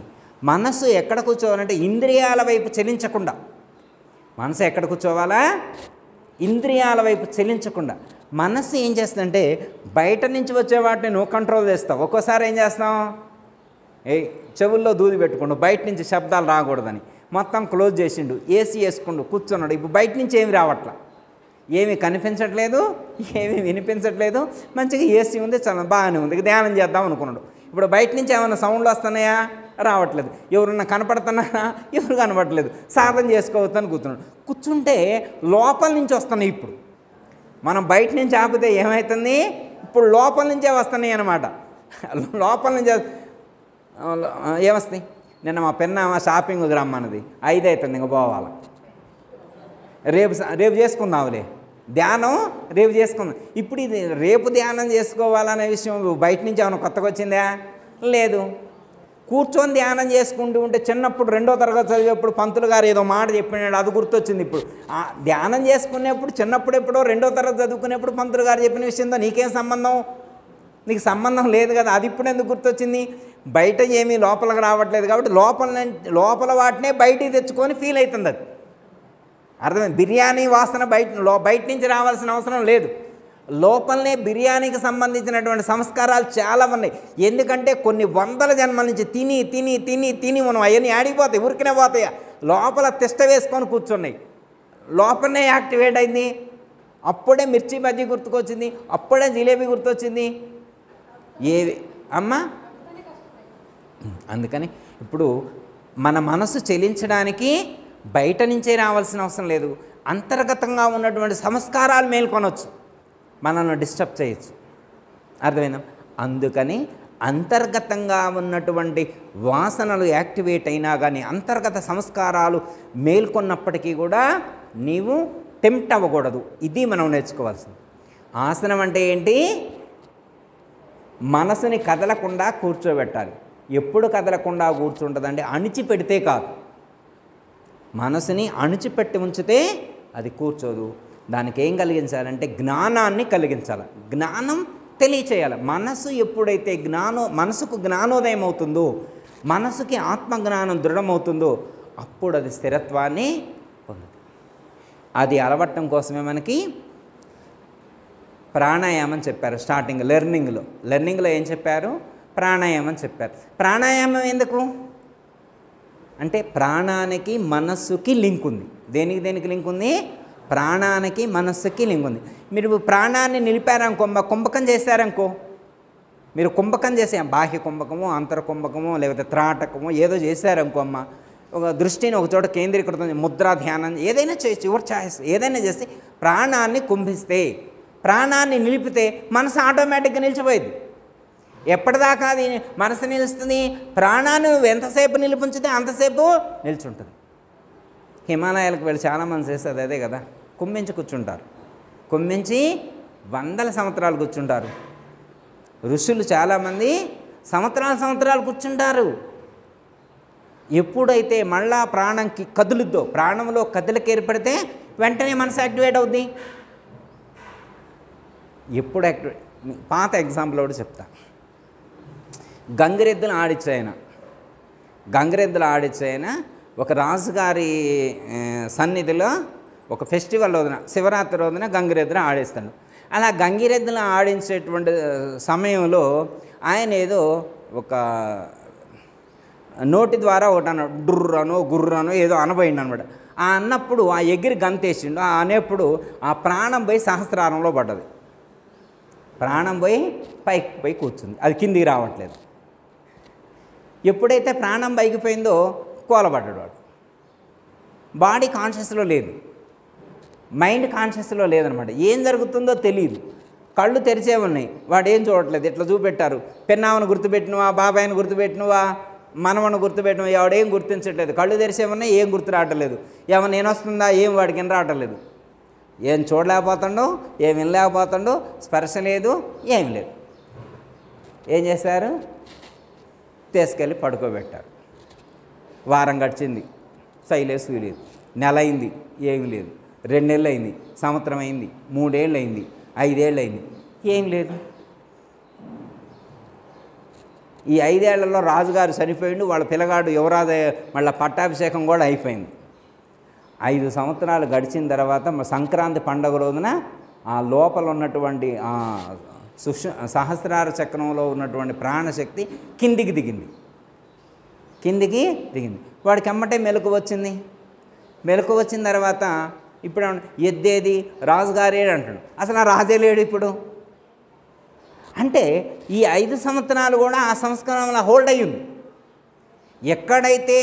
మనస్సు ఎక్కడ కూర్చోవాలంటే ఇంద్రియాల వైపు చెలించకుండా. మనసు ఎక్కడ కూర్చోవాలా? ఇంద్రియాల వైపు చెలించకుండా. మనస్సు ఏం చేస్తుందంటే బయట నుంచి వచ్చే వాటిని నువ్వు కంట్రోల్ చేస్తావు. ఒక్కోసారి ఏం చేస్తాం, చెవుల్లో దూది పెట్టుకుండు, బయట నుంచి శబ్దాలు రాకూడదని మొత్తం క్లోజ్ చేసిండు, ఏసీ వేసుకుండు, కూర్చున్నాడు. ఇప్పుడు బయట నుంచి ఏమి రావట్లా, ఏమీ కనిపించట్లేదు, ఏమీ వినిపించట్లేదు, మంచిగా ఏసీ ఉంది, చాలా బాగానే ఉంది, ధ్యానం చేద్దాం అనుకున్నాడు. ఇప్పుడు బయట నుంచి ఏమైనా సౌండ్లు వస్తున్నాయా? రావట్లేదు. ఎవరన్నా కనపడుతున్నారా? ఎవరు కనపడట్లేదు. సాధన చేసుకోవచ్చు అని కూర్చున్నాడు. కూర్చుంటే లోపల నుంచి వస్తున్నాయి. ఇప్పుడు మనం బయట నుంచి ఆపితే ఏమవుతుంది? ఇప్పుడు లోపల నుంచే వస్తున్నాయి అన్నమాట. లోపల నుంచి ఏమొస్తాయి? నిన్న మా పెన్న షాపింగ్ రమ్మన్నది, 5 అవుతుంది, ఇంకా పోవాలి. రేపు చేసుకుందాంలే ధ్యానం, రేపు చేసుకుందాం. ఇప్పుడు ఇది రేపు ధ్యానం చేసుకోవాలనే విషయం బయట నుంచి ఏమైనా కొత్తగా వచ్చిందా? లేదు. కూర్చొని ధ్యానం చేసుకుంటూ ఉంటే చిన్నప్పుడు 2వ తరగతి చదివేప్పుడు పంతులు గారు ఏదో మాట చెప్పినాడు, అది గుర్తొచ్చింది. ఇప్పుడు ధ్యానం చేసుకునేప్పుడు చిన్నప్పుడు ఎప్పుడో 2వ తరగతి చదువుకునేప్పుడు పంతులు గారు చెప్పిన విషయంతో నీకేం సంబంధం? నీకు సంబంధం లేదు కదా. అది ఇప్పుడు ఎందుకు గుర్తొచ్చింది? బయట ఏమీ లోపలికి రావట్లేదు కాబట్టి లోపల వాటినే బయటికి తెచ్చుకొని ఫీల్ అవుతుంది. అది అర్థమైంది. బిర్యానీ వాసన బయట నుంచి రావాల్సిన అవసరం లేదు. లోపలనే బిర్యానీకి సంబంధించినటువంటి సంస్కారాలు చాలా ఉన్నాయి. ఎందుకంటే కొన్ని వందల జన్మల నుంచి తిని తిని తిని తిని మనం అవన్నీ ఆడిపోతాయి, ఉరికినే పోతాయి, లోపల తిష్ట వేసుకొని కూర్చున్నాయి. లోపలనే యాక్టివేట్ అయింది. అప్పుడే మిర్చి బజ్జీ గుర్తుకొచ్చింది, అప్పుడే జిలేబీ గుర్తొచ్చింది. అమ్మా అందుకని ఇప్పుడు మన మనసు చెలించడానికి బయట నుంచే రావాల్సిన అవసరం లేదు. అంతర్గతంగా ఉన్నటువంటి సంస్కారాలు మేల్కొనవచ్చు, మనల్ని డిస్టర్బ్ చేయొచ్చు. అర్థమైందా? అందుకని అంతర్గతంగా ఉన్నటువంటి వాసనలు యాక్టివేట్ అయినా కానీ అంతర్గత సంస్కారాలు మేల్కొన్నప్పటికీ కూడా నీవు టెంప్ట్ అవ్వకూడదు. ఇది మనం నేర్చుకోవాల్సింది. ఆసనం అంటే ఏంటి? మనసుని కదలకుండా కూర్చోబెట్టాలి. ఎప్పుడు కదలకుండా కూర్చుంటుందంటే అణిచిపెడితే కాదు, మనసుని అణిచిపెట్టి ఉంచితే అది కూర్చోదు. దానికి ఏం కలిగించాలంటే జ్ఞానాన్ని కలిగించాలి, జ్ఞానం తెలియచేయాలి. మనసు ఎప్పుడైతే మనసుకు జ్ఞానోదయం అవుతుందో, మనసుకి ఆత్మజ్ఞానం దృఢమవుతుందో అప్పుడు అది స్థిరత్వాన్ని పొందుతుంది. అది అలవట్టం కోసమే మనకి ప్రాణాయామం చెప్పారు. స్టార్టింగ్ లెర్నింగ్లో ఏం చెప్పారు? ప్రాణాయామం చెప్పారు. ప్రాణాయామం ఎందుకు అంటే ప్రాణానికి మనస్సుకి లింక్ ఉంది. దేనికి లింక్ ఉంది? ప్రాణానికి మనస్సుకి లింక్ ఉంది. మీరు ప్రాణాన్ని నిలిపారనుకో, కుంభకం చేశారనుకో, మీరు కుంభకం చేసే బాహ్య కుంభకము, అంతర కుంభకము, లేకపోతే త్రాటకము ఏదో చేశారనుకో అమ్మ, ఒక దృష్టిని ఒక చోట కేంద్రీకృతం, ముద్రా ధ్యానం ఏదైనా చేయొచ్చు, యువర్ ఛాయిస్. ఏదైనా చేసి ప్రాణాన్ని కుంభిస్తే, ప్రాణాన్ని నిలిపితే మనసు ఆటోమేటిక్గా నిలిచిపోయింది. ఎప్పటిదాకా అది మనసు నిలుస్తుంది? ప్రాణాన్ని నువ్వు ఎంతసేపు నిలిపించితే అంతసేపు నిల్చుంటుంది. హిమాలయాలకు వెళ్ళి చాలామంది చేస్తుంది అదే కదా, కుంభించి కూర్చుంటారు. కుంభించి వందల సంవత్సరాలు కూర్చుంటారు. ఋషులు చాలామంది సంవత్సరాలు కూర్చుంటారు. ఎప్పుడైతే మళ్ళా ప్రాణంకి కదులుద్దో, ప్రాణంలో కదలిక ఏర్పడితే వెంటనే మనసు యాక్టివేట్ అవుద్ది. ఎప్పుడు యాక్టివేట్? పాత ఎగ్జాంపుల్ ఒకటి చెప్తా. గంగిరెద్దులు ఆడిచ్చాయన ఒక రాజుగారి సన్నిధిలో ఒక ఫెస్టివల్ రోజున, శివరాత్రి రోజున గంగిరెద్దులు ఆడిస్తాడు. అలా గంగిరెద్దులు ఆడించేటువంటి సమయంలో ఆయన ఏదో ఒక నోటి ద్వారా ఒకటి అన్నాడు, డుర్రనో గుర్రనో ఏదో అనబోయింది అనమాట. ఆ అన్నప్పుడు ఆ ఎగిరి గంతేసిండు. ఆ అనేప్పుడు ఆ ప్రాణం పోయి సహస్రారంలో పడ్డది. ప్రాణం పోయి పైకి పోయి కూర్చుంది, అది కిందికి రావట్లేదు. ఎప్పుడైతే ప్రాణం పైకి పోయిందో కోలబడ్డాడు వాడు. బాడీ కాన్షియస్లో లేదు, మైండ్ కాన్షియస్లో లేదనమాట. ఏం జరుగుతుందో తెలియదు. కళ్ళు తెరిచే ఉన్నాయి, వాడు ఏం చూడట్లేదు. ఇట్లా చూపెట్టారు, పెన్నామను గుర్తుపెట్టినవా, బాబాయిని గుర్తుపెట్టినవా, మనవను గుర్తుపెట్టినవా, ఎవడేం గుర్తించట్లేదు. కళ్ళు తెరిచే ఉన్నాయి, ఏం గుర్తు రావట్లేదు. ఏమన్నా ఏనొస్తుందా, ఏం వాడికి ఏం రావట్లేదు. ఏం చూడలేకపోతుండో, ఏం వినలేకపోతుండో, స్పర్శ లేదు, ఏం లేదు. ఏం చేశారు? తీసుకెళ్ళి పడుకోబెట్టారు. వారం గడిచింది, సైలేసు లేదు. నెల అయింది, ఏమి లేదు. 2 నెలలు అయింది, సంవత్సరం అయింది, 3 ఏళ్ళు అయింది, 5 ఏళ్ళు అయింది, ఏం లేదు. ఈ 5 ఏళ్లలో రాజుగారు చనిపోయిండు, వాళ్ళ పిల్లగాడు యువరాజు మళ్ళీ పట్టాభిషేకం కూడా అయిపోయింది. 5 సంవత్సరాలు గడిచిన తర్వాత సంక్రాంతి పండుగ రోజున ఆ లోపల ఉన్నటువంటి సహస్రార చక్రంలో ఉన్నటువంటి ప్రాణశక్తి కిందికి దిగింది. వాడికి ఎమ్మటే మెలకు వచ్చింది. మెలకు వచ్చిన తర్వాత ఇప్పుడు ఎద్దేది, రాజుగారేడు అంటాడు. అసలు ఆ రాజే లేడు ఇప్పుడు. అంటే ఈ 5 సంవత్సరాలు కూడా ఆ సంస్కారంలో హోల్డ్ అయ్యింది. ఎక్కడైతే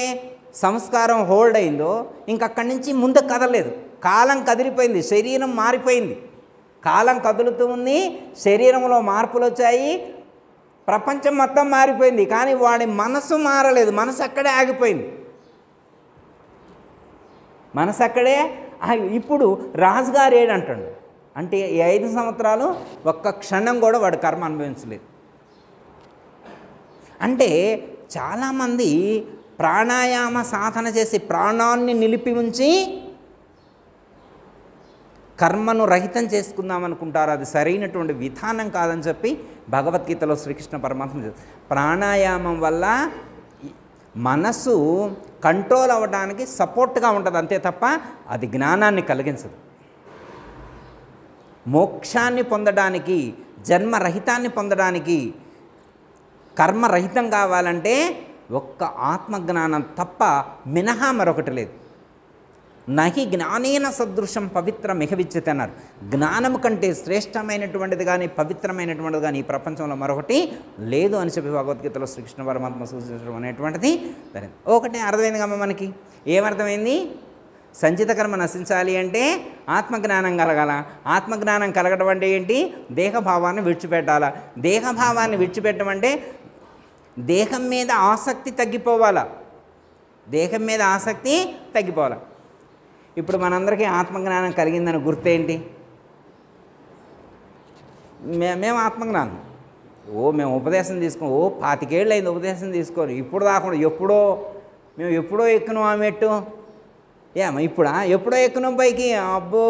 సంస్కారం హోల్డ్ అయిందో ఇంకక్కడి నుంచి ముందుకు కదలలేదు. కాలం కదిలిపోయింది, శరీరం మారిపోయింది. కాలం కదులుతూ ఉంది, శరీరంలో మార్పులు వచ్చాయి, ప్రపంచం మొత్తం మారిపోయింది. కానీ వాడి మనసు మారలేదు, మనసు అక్కడే ఆగిపోయింది. మనసు అక్కడే ఇప్పుడు రాజుగారు ఏడంటాడు అంటే ఈ 5 సంవత్సరాలు ఒక్క క్షణం కూడా వాడు కర్మ అనుభవించలేదు. అంటే చాలామంది ప్రాణాయామ సాధన చేసి ప్రాణాన్ని నిలిపి ఉంచి కర్మను రహితం చేసుకుందాం అనుకుంటారు. అది సరైనటువంటి విధానం కాదని చెప్పి భగవద్గీతలో శ్రీకృష్ణ పరమాత్మ ప్రాణాయామం వల్ల మనసు కంట్రోల్ అవ్వడానికి సపోర్ట్గా ఉంటుంది అంతే తప్ప అది జ్ఞానాన్ని కలిగించదు. మోక్షాన్ని పొందడానికి, జన్మరహితాన్ని పొందడానికి, కర్మరహితం కావాలంటే ఒక్క ఆత్మజ్ఞానం తప్ప మినహా మరొకటి లేదు. నహి జ్ఞానేన సదృశం పవిత్రం ఇహ విచ్యతే అన్నారు. జ్ఞానం కంటే శ్రేష్టమైనటువంటిది కానీ పవిత్రమైనటువంటిది కానీ ఈ ప్రపంచంలో మరొకటి లేదు అని చెప్పి భగవద్గీతలో శ్రీకృష్ణ పరమాత్మ సూచించడం అనేటువంటిది జరిగింది. ఒకటి అర్థమైంది కమ్మ మనకి. ఏమర్థమైంది? సంచిత కర్మ నశించాలి అంటే ఆత్మజ్ఞానం కలగాల. ఆత్మజ్ఞానం కలగడం అంటే ఏంటి? దేహభావాన్ని విడిచిపెట్టాలా. దేహభావాన్ని విడిచిపెట్టమంటే దేహం మీద ఆసక్తి తగ్గిపోవాలా. దేహం మీద ఆసక్తి తగ్గిపోవాలా. ఇప్పుడు మనందరికీ ఆత్మజ్ఞానం కలిగిందని గుర్తేంటి? మేము ఆత్మజ్ఞానం మేము ఉపదేశం తీసుకో 25 ఏళ్ళు అయింది ఉపదేశం తీసుకొని. ఇప్పుడు దాకుండా మేము ఎప్పుడో ఎక్కినాం ఆ మెట్టు. ఇప్పుడా? ఎప్పుడో ఎక్కినాం పైకి. అబ్బో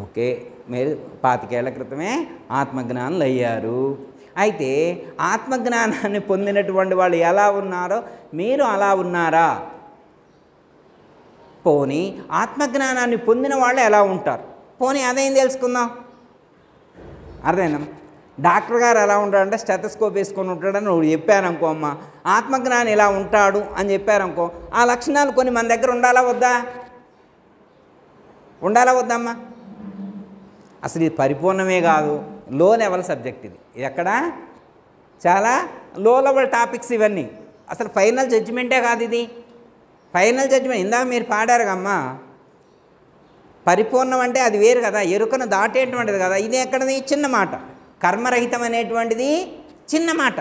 ఓకే, మీరు 25 ఏళ్ల క్రితమే ఆత్మజ్ఞానులు అయ్యారు. అయితే ఆత్మజ్ఞానాన్ని పొందినటువంటి వాళ్ళు ఎలా ఉన్నారో మీరు అలా ఉన్నారా? పోనీ ఆత్మజ్ఞానాన్ని పొందిన వాళ్ళు ఎలా ఉంటారు? పోనీ అదేం తెలుసుకుందాం. అర్థమైందా? డాక్టర్ గారు ఎలా ఉంటాడంటే స్టెథోస్కోప్ వేసుకొని ఉంటాడని నువ్వు చెప్పారనుకో, అమ్మ ఆత్మజ్ఞాని ఇలా ఉంటాడు అని చెప్పారనుకో, ఆ లక్షణాలు కొన్ని మన దగ్గర ఉండాలా వద్దా? ఉండాలా వద్దమ్మా? అసలు ఇది పరిపూర్ణమే కాదు, లో లెవెల్ సబ్జెక్ట్. ఇది ఎక్కడ చాలా లో లెవెల్ టాపిక్స్ ఇవన్నీ. అసలు ఫైనల్ జడ్జిమెంటే కాదు ఇది. ఫైనల్ జడ్జిమెంట్ ఇందాక మీరు పాడారు కమ్మా, పరిపూర్ణం అంటే అది వేరు కదా, ఎరుకను దాటేటువంటిది కదా. ఇది ఎక్కడది? చిన్న మాట. కర్మరహితం అనేటువంటిది చిన్న మాట,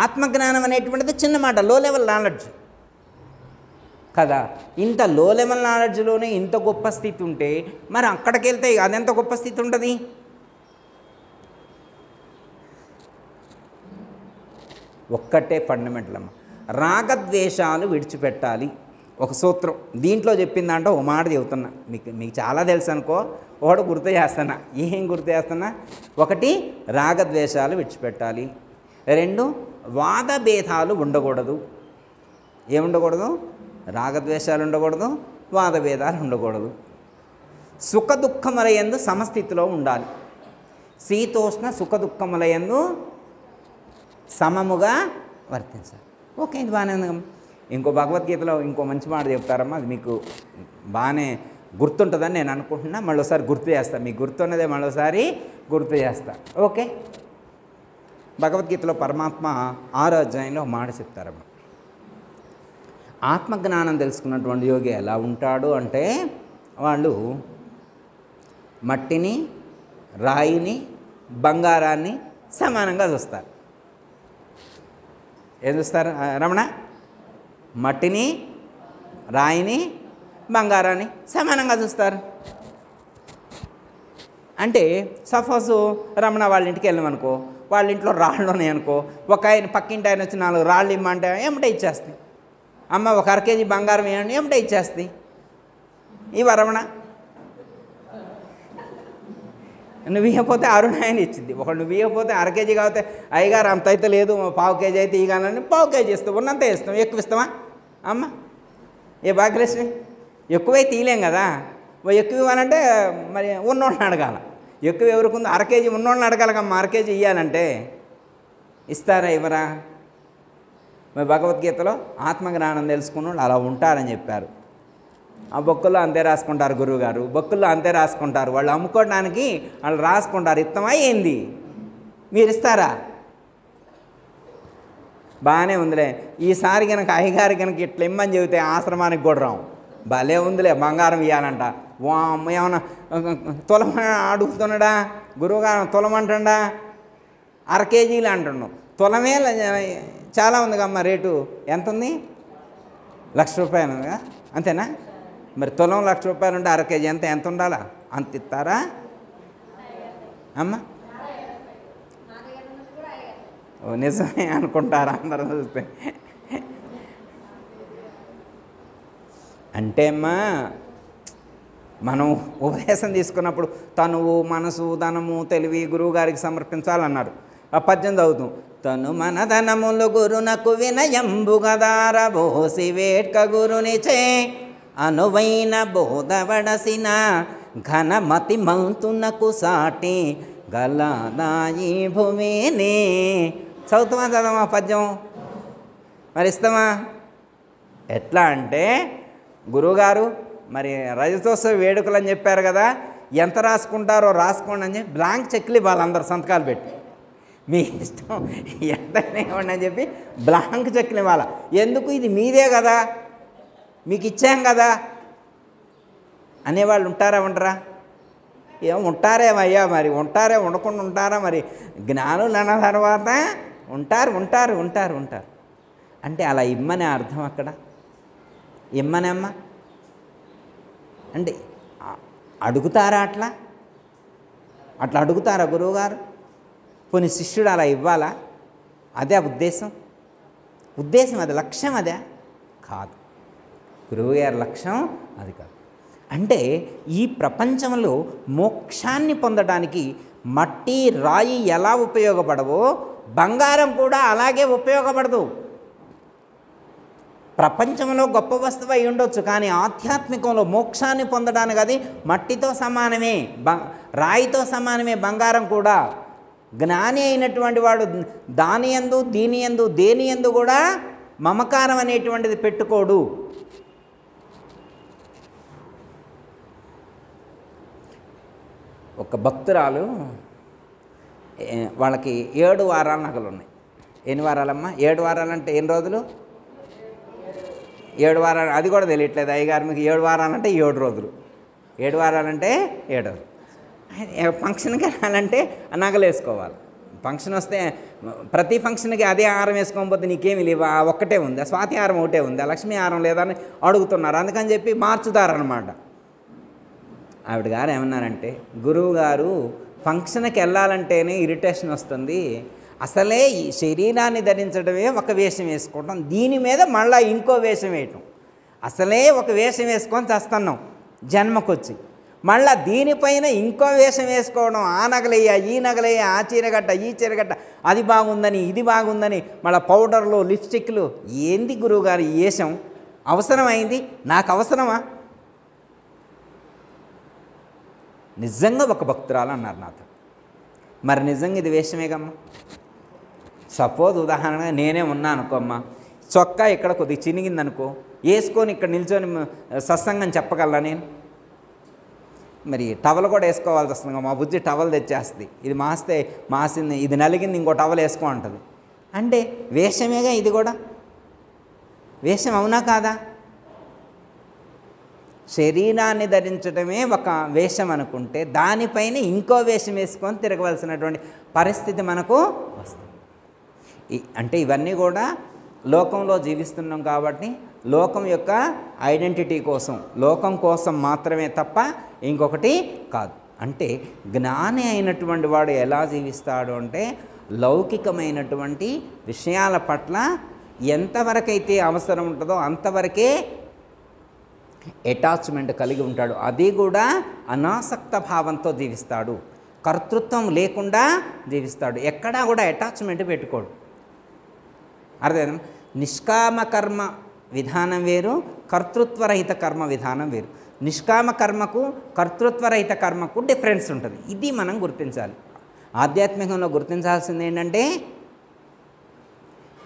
ఆత్మజ్ఞానం అనేటువంటిది చిన్న మాట, లో లెవెల్ నాలెడ్జ్ కదా. ఇంత లో లెవెల్ నాలెడ్జ్లోనే ఇంత గొప్ప స్థితి ఉంటే మరి అక్కడికి వెళ్తే అదెంత గొప్ప స్థితి ఉంటుంది? ఒక్కటే ఫండమెంటల్ అమ్మ, రాగద్వేషాలు విడిచిపెట్టాలి. ఒక సూత్రం దీంట్లో చెప్పిందంటే ఒక మాట చెబుతున్నా, మీకు చాలా తెలుసు అనుకో, ఒకటి గుర్తు చేస్తున్నా. ఏం గుర్తు చేస్తున్నా? ఒకటి, రాగద్వేషాలు విడిచిపెట్టాలి. 2, వాదభేదాలు ఉండకూడదు. ఏముండకూడదు? రాగద్వేషాలు ఉండకూడదు, వాదభేదాలు ఉండకూడదు. సుఖ దుఃఖములయందు సమస్థితిలో ఉండాలి. శీతోష్ణ సుఖ దుఃఖములయందు సమముగా వర్తించాలి. ఓకే, ఇది బాగానే ఉంది. ఇంకో భగవద్గీతలో ఇంకో మంచి మాట చెప్తారమ్మా, అది మీకు బాగానే గుర్తుంటుందని నేను అనుకుంటున్నా. మళ్ళీసారి గుర్తు చేస్తాను, మీకు గుర్తున్నదే మళ్ళీసారి గుర్తు చేస్తా. ఓకే, భగవద్గీతలో పరమాత్మ 6వ అధ్యాయంలో మాట చెప్తారమ్మా. ఆత్మజ్ఞానం తెలుసుకున్నటువంటి యోగి ఎలా ఉంటాడు అంటే, వాళ్ళు మట్టిని, రాయిని, బంగారాన్ని సమానంగా చూస్తారు. ఏం చూస్తారు రమణ? మట్టిని, రాయిని, బంగారాన్ని సమానంగా చూస్తారు. అంటే సపోజు రమణ వాళ్ళ ఇంటికి వెళ్ళామనుకో, వాళ్ళ ఇంట్లో రాళ్ళు ఉన్నాయి అనుకో, ఒక ఆయన పక్కింటి ఆయన వచ్చి 4 రాళ్ళు ఇమ్మంటే ఏమిటే ఇచ్చేస్తాయి. అమ్మ ఒక 1/2 కేజీ బంగారం ఇవ్వండి ఏమిటే ఇచ్చేస్తాయి. ఇవా రమణ? నువ్వు ఇవ్వకపోతే అరుణాయని ఇచ్చింది. ఒకడు నువ్వు ఇవ్వకపోతే 1/2 కేజీ కాకపోతే అయ్యగారు అంత అయితే లేదు 1/4 కేజీ అయితే ఇవ్వగాలని 1/4 కేజీ ఇస్తావు, ఉన్నంత ఇస్తాం. ఎక్కువ ఇస్తావా అమ్మ? ఏ భాగ్యలక్ష్మి, ఎక్కువై తీయలేం కదా. ఎక్కువ ఇవ్వాలంటే మరి ఉన్నోళ్ళని అడగాల. ఎక్కువ ఎవరికి ఉందో 1/2 కేజీ ఉన్నోళ్ళని అడగాలకమ్మా. 1/2 కేజీ ఇవ్వాలంటే ఇస్తారా ఇవ్వరా? మరి భగవద్గీతలో ఆత్మజ్ఞానం తెలుసుకున్న వాళ్ళు అలా ఉంటారని చెప్పారు. ఆ బొక్కుల్లో అంతే రాసుకుంటారు గురువుగారు, బొక్కుల్లో అంతే రాసుకుంటారు. వాళ్ళు అమ్ముకోవడానికి వాళ్ళు రాసుకుంటారు. ఇస్తామా ఏంది? మీరు ఇస్తారా? బాగానే ఉందిలే. ఈసారి కనుక అయ్యగారి కనుక ఇట్లా ఇమ్మని చెబితే ఆశ్రమానికి కూడా రాం. భలే ఉందిలే, బంగారం ఇవ్వాలంట. ఏమన్నా తులం అడుగుతున్నాడా గురువుగారు? తులమంటా 1/2 కేజీలు అంటున్నాం. తులమే చాలా ఉంది కమ్మ. రేటు ఎంత ఉంది? ₹1,00,000 ఉందిగా, అంతేనా? మరి తులం ₹1,00,000 ఉంటే 1/2 కేజీ ఎంత ఉండాలా? అంత ఇస్తారా అమ్మ? ఓ నిజమే అనుకుంటారా అందరూ చూస్తే? అంటే అమ్మా, మనం ఉపదేశం తీసుకున్నప్పుడు తనువు, మనసు, ధనము, తెలివి గురువు గారికి సమర్పించాలన్నారు. ఆ 18 అవుతాం. తను మన ధనములు గురునకు వినయంబు గదారబోసి వేట్క గురునిచే అనువైన బోధవడసిన ఘనమతి మంతునకు సాటి గలదాయి భువేనే. చదువుతామా చదవమా పద్యం? మరి ఇస్తామా? ఎట్లా అంటే గురువుగారు మరి రజతోత్సవ వేడుకలు అని చెప్పారు కదా, ఎంత రాసుకుంటారో రాసుకోండి అని చెప్పి బ్లాంక్ చెక్లు ఇవ్వాలి, అందరు సంతకాలు పెట్టి మీ ఇష్టం ఎంతనే ఇవ్వండి అని చెప్పి బ్లాంక్ చెక్లు ఇవ్వాలి. ఎందుకు? ఇది మీదే కదా, మీకు ఇచ్చాం కదా అనేవాళ్ళు ఉంటారా ఉండరా? ఏమో ఉంటారేమయ్యా, మరి ఉంటారే, ఉండకుండా ఉంటారా? మరి జ్ఞానులు అన్న తర్వాత ఉంటారు ఉంటారు ఉంటారు ఉంటారు అంటే అలా ఇమ్మనే అర్థం. అక్కడ ఇమ్మనమ్మ అంటే అడుగుతారా? అట్లా అడుగుతారా గురువుగారు? పోనీ శిష్యుడు అలా ఇవ్వాలా? అదే ఉద్దేశం అది, లక్ష్యం అదే కాదు. గురువుగారి లక్ష్యం అది కాదు. అంటే ఈ ప్రపంచంలో మోక్షాన్ని పొందడానికి మట్టి రాయి ఎలా ఉపయోగపడవో బంగారం కూడా అలాగే ఉపయోగపడదు. ప్రపంచంలో గొప్ప వస్తువు అయి ఉండొచ్చు, కానీ ఆధ్యాత్మికంలో మోక్షాన్ని పొందడానికి అది మట్టితో సమానమే, రాయితో సమానమే బంగారం కూడా. జ్ఞాని అయినటువంటి వాడు దాని యందు దీని యందు దేని యందు కూడా మమకారం అనేటువంటిది పెట్టుకోడు. ఒక భక్తురాలు, వాళ్ళకి 7 వారాల నగలు ఉన్నాయి. ఎన్ని వారాలమ్మా? 7 వారాలంటే ఎన్ని రోజులు? 7 వారాలు. అది కూడా తెలియట్లేదు అయ్యగారు మీకు. 7 వారాలంటే 7 రోజులు, 7 వారాలంటే 7 రోజులు. ఫంక్షన్కి వెళ్ళాలంటే నగలు వేసుకోవాలి. ఫంక్షన్ వస్తే ప్రతి ఫంక్షన్కి అదే హారం వేసుకోకపోతే నీకేమి లేవు, ఒక్కటే ఉంది, స్వాతి హారం ఒకటే ఉంది, లక్ష్మీ హారం లేదని అడుగుతున్నారు. అందుకని చెప్పి మార్చుతారనమాట. ఆవిడ గారు ఏమన్నారంటే, గురువు గారు ఫంక్షన్కి వెళ్ళాలంటేనే ఇరిటేషన్ వస్తుంది, అసలే ఈ శరీరాన్ని ధరించడమే ఒక వేషం వేసుకోవటం, దీని మీద మళ్ళీ ఇంకో వేషం వేయటం, అసలే ఒక వేషం వేసుకొని చేస్తున్నాం జన్మకొచ్చి, మళ్ళీ దీనిపైన ఇంకో వేషం వేసుకోవడం, ఆ నగలయ్యా ఈ నగలయ్యా, ఆ చీరగట్ట ఈ చీరగట్ట, అది బాగుందని ఇది బాగుందని, మళ్ళీ పౌడర్లు లిప్స్టిక్లు. ఏంది గురువుగారు ఈ వేషం? అవసరమైంది? నాకు అవసరమా? నిజంగా ఒక భక్తురాలు అన్నారు నాతో. మరి నిజంగా ఇది వేషమేగమ్మా. సపోజ్ ఉదాహరణగా నేనే ఉన్నా అనుకోమ్మా, చొక్కా ఇక్కడ కొద్దిగా చినిగిందనుకో, వేసుకొని ఇక్కడ నిల్చొని సత్సంగం చెప్పగలరా నేను? మరి టవల్ కూడా వేసుకోవాల్సి వస్తుంది. మా బుజ్జి టవల్ తెచ్చేస్తుంది, ఇది మాసింది, ఇది నలిగింది, ఇంకో టవల్ వేసుకో అంటుంది. అంటే వేషమేగా ఇది కూడా, వేషం అవునా కాదా? శరీరాన్ని ధరించడమే ఒక వేషం అనుకుంటే దానిపైన ఇంకో వేషం వేసుకొని తిరగవలసినటువంటి పరిస్థితి మనకు వస్తుంది. అంటే ఇవన్నీ కూడా లోకంలో జీవిస్తున్నాం కాబట్టి లోకం యొక్క ఐడెంటిటీ కోసం, లోకం కోసం మాత్రమే తప్ప ఇంకొకటి కాదు. అంటే జ్ఞాని అయినటువంటి వాడు ఎలా జీవిస్తాడు అంటే లౌకికమైనటువంటి విషయాల పట్ల ఎంతవరకైతే అవసరం ఉంటుందో అంతవరకే అటాచ్మెంట్ కలిగి ఉంటాడు. అది కూడా అనాసక్త భావంతో జీవిస్తాడు, కర్తృత్వం లేకుండా జీవిస్తాడు, ఎక్కడా కూడా అటాచ్మెంట్ పెట్టుకోడు. అర్థం? నిష్కామ కర్మ విధానం వేరు, కర్తృత్వరహిత కర్మ విధానం వేరు. నిష్కామ కర్మకు కర్తృత్వరహిత కర్మకు డిఫరెన్స్ ఉంటుంది. ఇది మనం గుర్తించాలి. ఆధ్యాత్మికంలో గుర్తించాల్సింది ఏంటంటే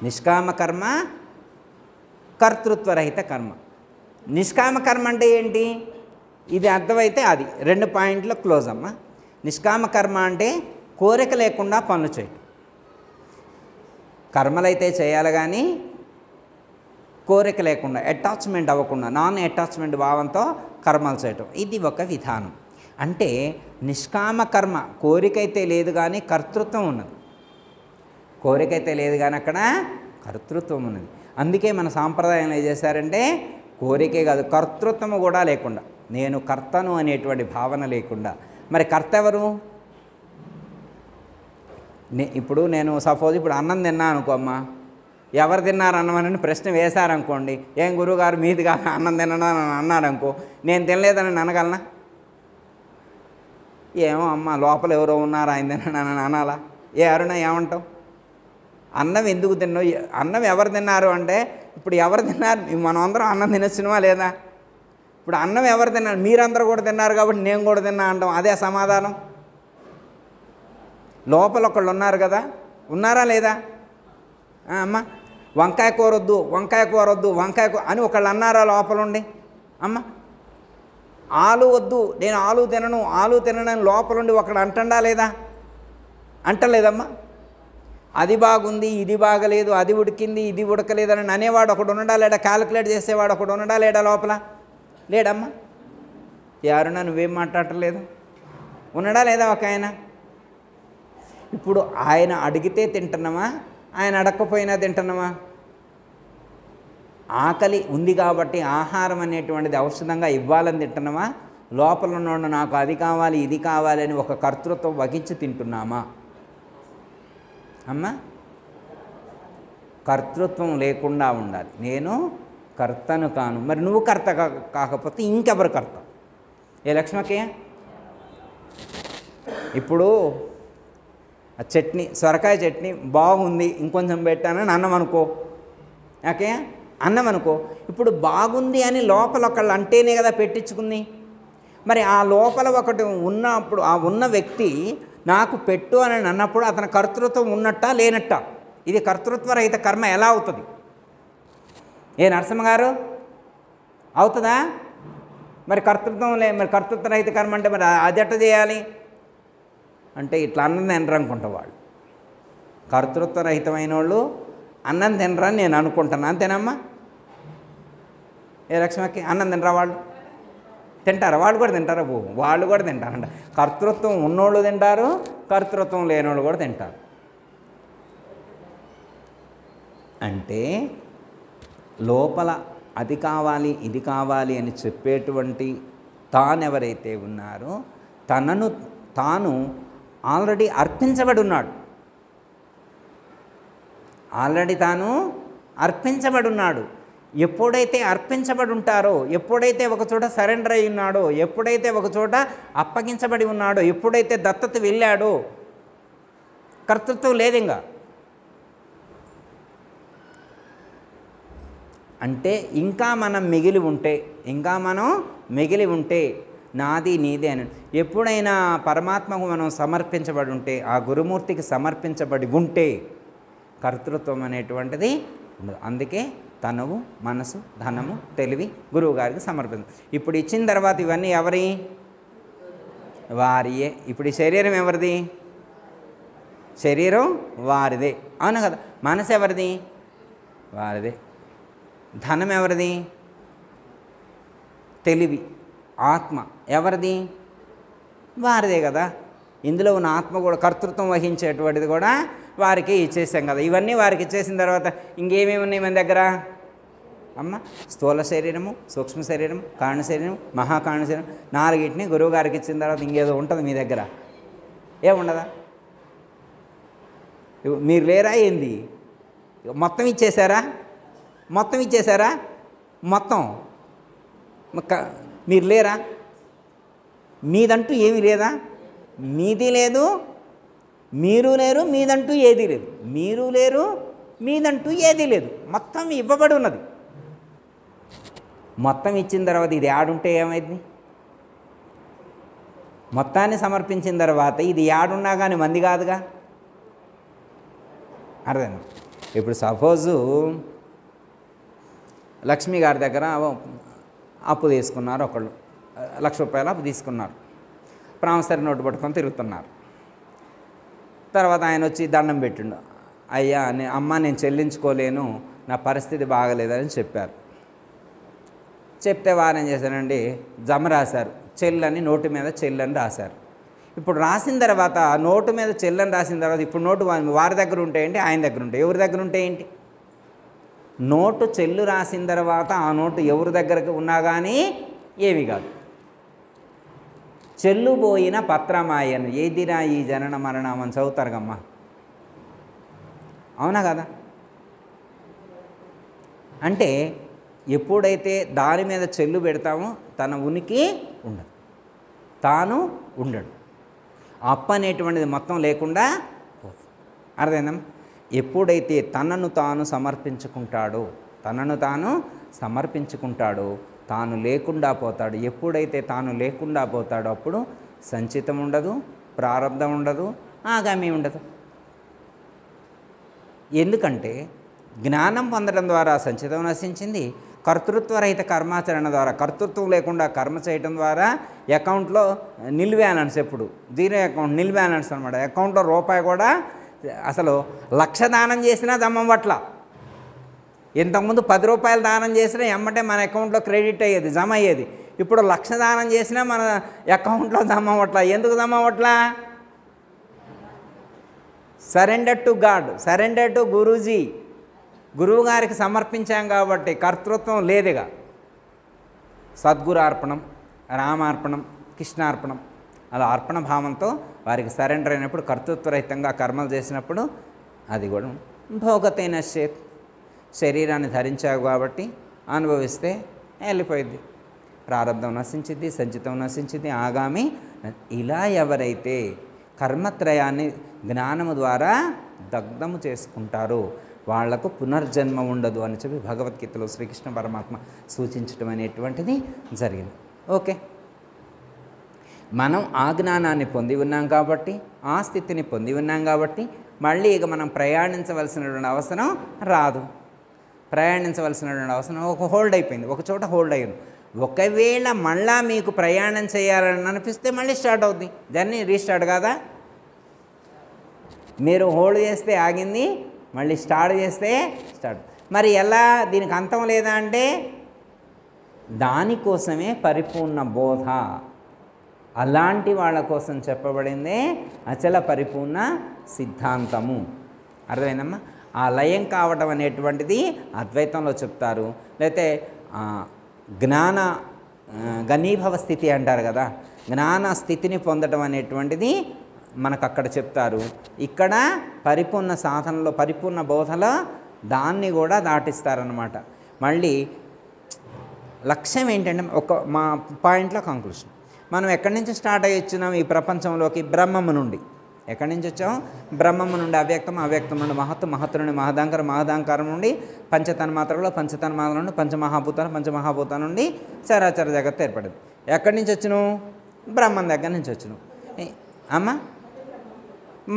నిష్కామ కర్మ, కర్తృత్వరహిత కర్మ. నిష్కామ కర్మ అంటే ఏంటి? ఇది అర్థమైతే అది 2 పాయింట్లు క్లోజ్ అమ్మ. నిష్కామ కర్మ అంటే కోరిక లేకుండా పనులు చేయటం. కర్మలైతే చేయాలి కానీ కోరిక లేకుండా, అటాచ్మెంట్ అవ్వకుండా, నాన్ అటాచ్మెంట్ భావంతో కర్మలు చేయటం, ఇది ఒక విధానం. అంటే నిష్కామ కర్మ కోరికైతే లేదు కానీ కర్తృత్వం ఉన్నది, కోరికైతే లేదు కానీ అక్కడ కర్తృత్వం ఉన్నది. అందుకే మన సాంప్రదాయంలో ఏం చేశారంటే కోరికే కాదు కర్తృత్వము కూడా లేకుండా, నేను కర్తను అనేటువంటి భావన లేకుండా. మరి కర్త ఎవరు? ఇప్పుడు నేను సపోజ్ ఇప్పుడు అన్నం తిన్నా అనుకో అమ్మా, ఎవరు తిన్నారు అన్నం అని ప్రశ్న వేశారనుకోండి, ఏం గురువుగారు మీది కాదు అన్నం తినడం అని అన్నారనుకో, నేను తినలేదని అనగలనా? ఏమో అమ్మ లోపల ఎవరో ఉన్నారు ఆయన తినని అనాలా? ఎవరైనా ఏమంటావు? అన్నం ఎందుకు తిన్నావు, అన్నం ఎవరు తిన్నారు అంటే ఇప్పుడు ఎవరు తిన్నారు, మనం అందరం అన్నం తినొచ్చినవా లేదా? ఇప్పుడు అన్నం ఎవరు తిన్నారు? మీరందరూ కూడా తిన్నారు కాబట్టి నేను కూడా తిన్నా అంటాం. అదే సమాధానం. లోపల ఒకళ్ళు ఉన్నారు కదా, ఉన్నారా లేదా? అమ్మ వంకాయ కూర వద్దు, వంకాయ కూర వద్దు, వంకాయ కూర అని ఒకళ్ళు అన్నారా లోపల ఉండి? అమ్మ ఆలు వద్దు, నేను ఆలు తినను లోపల ఉండి ఒకడు అంటండా లేదా? అంటలేదమ్మా. అది బాగుంది, ఇది బాగలేదు, అది ఉడికింది, ఇది ఉడకలేదని అనేవాడు ఒకడు ఉండడా లేడా? క్యాలిక్యులేట్ చేసేవాడు ఒకడు ఉండడా లేడా లోపల? లేడమ్మా. ఎవరన్నా నువ్వేం మాట్లాడలేదు? ఉండడా లేదా ఒక ఆయన? ఇప్పుడు ఆయన అడిగితే తింటున్నామా, ఆయన అడగకపోయినా తింటున్నామా? ఆకలి ఉంది కాబట్టి ఆహారం అనేటువంటిది ఔషధంగా ఇవ్వాలని తింటున్నామా? లోపల ఉన్నోడు నాకు అది కావాలి, ఇది కావాలి అని ఒక కర్తృత్వం వహించి తింటున్నామా? అమ్మ కర్తృత్వం లేకుండా ఉండాలి. నేను కర్తను కాను. మరి నువ్వు కర్త కాకపోతే ఇంకెవరు కర్త? ఏ లక్ష్మకి ఇప్పుడు ఆ చట్నీ, సొరకాయ చట్నీ బాగుంది, ఇంకొంచెం పెట్టానని అన్నం అనుకో. ఓకే, అన్నం అనుకో. ఇప్పుడు బాగుంది అని లోపల ఒకళ్ళు అంటేనే కదా పెట్టించుకుంది. మరి ఆ లోపల ఒకటి ఉన్నప్పుడు ఆ ఉన్న వ్యక్తి నాకు పెట్టు అని అన్నప్పుడు అతని కర్తృత్వం ఉన్నట్టా లేనట్టా? ఇది కర్తృత్వరహిత కర్మ ఎలా అవుతుంది? ఏ నరసింహ గారు అవుతుందా? మరి మరి కర్తృత్వరహిత కర్మ అంటే మరి అది ఎట్ట చేయాలి అంటే ఇట్లా అన్నం తినరు అనుకుంటా. వాళ్ళు కర్తృత్వరహితమైన వాళ్ళు అన్నం తినరని నేను అనుకుంటాను. అంతేనమ్మా? ఏ లక్ష్మకి అన్నం తినరా? వాళ్ళు తింటారా? వాళ్ళు కూడా తింటారా? వాళ్ళు కూడా తింటారంట. కర్తృత్వం ఉన్నోళ్ళు తింటారు, కర్తృత్వం లేనోళ్ళు కూడా తింటారు. అంటే లోపల అది కావాలి, ఇది కావాలి అని చెప్పేటువంటి తానెవరైతే ఉన్నారో తనను తాను ఆల్రెడీ అర్పించబడి ఉన్నాడు. ఎప్పుడైతే అర్పించబడి ఉంటారో, ఎప్పుడైతే ఒకచోట సరెండర్ అయి ఉన్నాడో, ఎప్పుడైతే ఒకచోట అప్పగించబడి ఉన్నాడో, ఎప్పుడైతే దత్తత వెళ్ళాడో కర్తృత్వం లేదు ఇంకా. అంటే ఇంకా మనం మిగిలి ఉంటే నాది నీదే అని ఎప్పుడైనా పరమాత్మకు మనం సమర్పించబడి ఉంటే, ఆ గురుమూర్తికి సమర్పించబడి ఉంటే కర్తృత్వం అనేటువంటిది ఉండదు. అందుకే తనువు, మనసు, ధనము, తెలివి గురువు గారికి సమర్పించు. ఇప్పుడు ఇచ్చిన తర్వాత ఇవన్నీ ఎవరి? వారియే. ఇప్పుడు ఈ శరీరం ఎవరిది? శరీరం వారిదే, అవును కదా. మనసు ఎవరిది? వారిదే. ధనం ఎవరిది? తెలివి, ఆత్మ ఎవరిది? వారిదే కదా. ఇందులో ఉన్న ఆత్మ కూడా కర్తృత్వం వహించేటువంటిది కూడా వారికి ఇచ్చేసాం కదా. ఇవన్నీ వారికి ఇచ్చేసిన తర్వాత ఇంకేమేమి ఉన్నాయి మన దగ్గర? అమ్మ స్థూల శరీరము, సూక్ష్మ శరీరం, కారణ శరీరం, మహాకారణ శరీరం, నాలుగిటిని గురువు గారికి ఇచ్చిన తర్వాత ఇంకేదో ఉంటుంది మీ దగ్గర? ఏముండదా? మీరు లేరా ఏంది? మొత్తం ఇచ్చేసారా? మొత్తం మీరు లేరా? మీదంటూ ఏమీ లేదా? మీది లేదు, మీరు లేరు, మీదంటూ ఏదీ లేదు. మీరు లేరు, మీదంటూ ఏదీ లేదు. మొత్తం ఇవ్వబడి ఉన్నది. మొత్తం ఇచ్చిన తర్వాత ఇది యాడుంటే ఏమైంది? మొత్తాన్ని సమర్పించిన తర్వాత ఇది యాడున్నా కానీ మంది కాదుగా. అర్థం? ఇప్పుడు సపోజు లక్ష్మి గారి దగ్గర అప్పు తీసుకున్నారు. ఒకళ్ళు 1,00,000 రూపాయలు అప్పు తీసుకున్నారు. ప్రామిసరీ నోటు పట్టుకొని తిరుగుతున్నారు. తర్వాత ఆయన వచ్చి దండం పెట్టిండు. అయ్యా అమ్మ నేను చెల్లించుకోలేను, నా పరిస్థితి బాగలేదని చెప్పారు. చెప్తే వారు ఏం చేశారండి, జమ రాశారు. చెల్లని నోటు మీద చెల్లని రాశారు. ఇప్పుడు రాసిన తర్వాత నోటు మీద చెల్లని రాసిన తర్వాత ఇప్పుడు నోటు వారి దగ్గర ఉంటాయేంటి, ఆయన దగ్గర ఉంటాయి? ఎవరి దగ్గర ఉంటాయేంటి? నోటు చెల్లు రాసిన తర్వాత ఆ నోటు ఎవరి దగ్గరకు ఉన్నా కానీ ఏమి కాదు. చెల్లుబోయిన పత్రమాయను ఏదిరా ఈ జనన మరణమని చదువుతారు కమ్మా, అవునా కదా? అంటే ఎప్పుడైతే దాని మీద చెల్లు పెడతామో తన ఉనికి ఉండదు, తాను ఉండడు. అప్పు అనేటువంటిది మొత్తం లేకుండా పోతుంది. అర్థమైందమ్మా? ఎప్పుడైతే తనను తాను సమర్పించుకుంటాడో తాను లేకుండా పోతాడు. ఎప్పుడైతే తాను లేకుండా పోతాడో అప్పుడు సంచితం ఉండదు, ప్రారంధం ఉండదు, ఆగామి ఉండదు. ఎందుకంటే జ్ఞానం పొందడం ద్వారా సంచితం నశించింది. కర్తృత్వరహిత కర్మాచరణ ద్వారా, కర్తృత్వం లేకుండా కర్మ చేయడం ద్వారా అకౌంట్లో నిల్ బ్యాలెన్స్, ఎప్పుడు జీరో అకౌంట్, నిల్ బ్యాలెన్స్ అనమాట. అకౌంట్లో రూపాయి కూడా, అసలు 1,00,000 దానం చేసినా దమ్మం పట్ల. ఇంతకుముందు 10 రూపాయలు దానం చేసినా ఎమ్మటే మన అకౌంట్లో క్రెడిట్ అయ్యేది, జమ అయ్యేది. ఇప్పుడు 1,00,000 దానం చేసినా మన అకౌంట్లో దమ్మం పట్ల. ఎందుకు దమ్మం పట్ల? Surrender to God, surrender to Guruji, గురువు గారికి సమర్పించాం కాబట్టి కర్తృత్వం లేదుగా. సద్గురు అర్పణం, రామార్పణం, కృష్ణార్పణం, అలా అర్పణ భావంతో వారికి సరెండర్ అయినప్పుడు, కర్తృత్వరహితంగా కర్మలు చేసినప్పుడు అది కూడా భోగతైన చేత్, శరీరాన్ని ధరించావు కాబట్టి అనుభవిస్తే వెళ్ళిపోయింది. ప్రారంధం నశించింది, సంచితం నశించింది, ఆగామి. ఇలా ఎవరైతే కర్మత్రయాన్ని జ్ఞానము ద్వారా దగ్ధము చేసుకుంటారో వాళ్లకు పునర్జన్మ ఉండదు అని చెప్పి భగవద్గీతలో శ్రీకృష్ణ పరమాత్మ సూచించడం అనేటువంటిది జరిగింది. ఓకే, మనం ఆ జ్ఞానాన్ని పొంది ఉన్నాం కాబట్టి, ఆ స్థితిని పొంది ఉన్నాం కాబట్టి మళ్ళీ ఇక మనం ప్రయాణించవలసినటువంటి అవసరం రాదు. ప్రయాణించవలసినటువంటి అవసరం ఒక హోల్డ్ అయిపోయింది, ఒక చోట హోల్డ్ అయ్యింది. ఒకవేళ మళ్ళా మీకు ప్రయాణం చేయాలని అనిపిస్తే మళ్ళీ స్టార్ట్ అవుద్ది, దాన్ని రీస్టార్ట్ కాదా? మీరు హోల్డ్ చేస్తే ఆగింది, మళ్ళీ స్టార్ట్ చేస్తే స్టార్ట్. మరి ఎలా? దీనికి అంతం లేదా అంటే దానికోసమే పరిపూర్ణ బోధ, అలాంటి వాళ్ళ కోసం చెప్పబడిందే అచల పరిపూర్ణ సిద్ధాంతము. అర్థమైందమ్మా? ఆ లయం కావటం అనేటువంటిది అద్వైతంలో చెప్తారు. లేకపోతే జ్ఞాన ఘనీభవ స్థితి అంటారు కదా, జ్ఞాన స్థితిని పొందడం అనేటువంటిది మనకు అక్కడ చెప్తారు. ఇక్కడ పరిపూర్ణ సాధనలో, పరిపూర్ణ బోధలో దాన్ని కూడా దాటిస్తారనమాట. మళ్ళీ లక్ష్యం ఏంటంటే, మా పాయింట్లో కంక్లూషన్, మనం ఎక్కడి నుంచి స్టార్ట్ అయ్యి వచ్చినాం ఈ ప్రపంచంలోకి? బ్రహ్మము నుండి. ఎక్కడి నుంచి వచ్చాము? బ్రహ్మము నుండి. అవ్యక్తం, అవ్యక్తం నుండి మహత్తు, మహత్తు నుండి మహదాంకారం, మహదాంకారం నుండి పంచతన్మాత్రలో, పంచతన్మాత్రల నుండి పంచమహాభూతాలు, పంచమహాభూతాల నుండి చరాచర జగత్తు ఏర్పడింది. ఎక్కడి నుంచి వచ్చినావు? బ్రహ్మం దగ్గర నుంచి వచ్చినావు అమ్మ.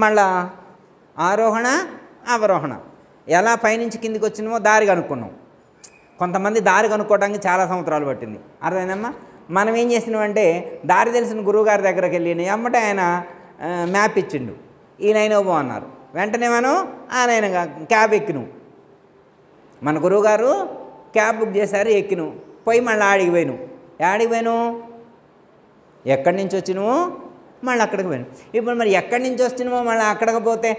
మళ్ళా ఆరోహణ, అవరోహణ. ఎలా పైనుంచి కిందికి వచ్చినామో దారి కనుక్కున్నాం. కొంతమంది దారి కనుక్కోవడానికి చాలా సంవత్సరాలు పట్టింది. అర్థమైందమ్మా? మనం ఏం చేసినామంటే, దారి తెలిసిన గురువుగారి దగ్గరికి వెళ్ళి ఎమ్మటే ఆయన మ్యాప్ ఇచ్చిండు, ఈ లైన్ పో అన్నారు. వెంటనే మనం ఆ లైన్ క్యాబ్ ఎక్కిను. మన గురువుగారు క్యాబ్ బుక్ చేశారు, ఎక్కిను. పోయి మళ్ళీ ఆడికి పోయిను. ఆడికి పోయిను, ఎక్కడి నుంచి వచ్చినామో మళ్ళీ అక్కడికి పోయిను. ఇప్పుడు మరి ఎక్కడి నుంచి వచ్చినామో మళ్ళీ అక్కడికి పోతే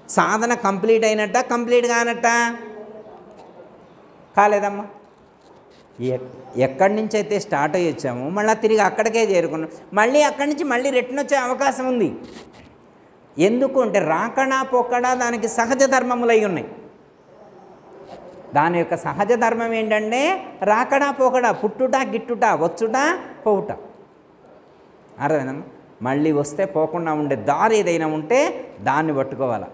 సాధన కంప్లీట్ అయినట్ట, కంప్లీట్ కానట్ట? కాలేదమ్మా. ఎక్కడి నుంచి అయితే స్టార్ట్ అయ్యి వచ్చామో మళ్ళీ తిరిగి అక్కడికే చేరుకున్నాం. మళ్ళీ అక్కడి నుంచి మళ్ళీ రిటర్న్ వచ్చే అవకాశం ఉంది. ఎందుకు అంటే రాకడా పోకడా దానికి సహజ ధర్మములు అయి ఉన్నాయి. దాని యొక్క సహజ ధర్మం ఏంటంటే రాకడా పోకడా, పుట్టుట గిట్టుట, వచ్చుట పోవుట. అర్థమైందమ్మా? మళ్ళీ వస్తే పోకుండా ఉండే దారి ఏదైనా ఉంటే దాన్ని పట్టుకోవాలి.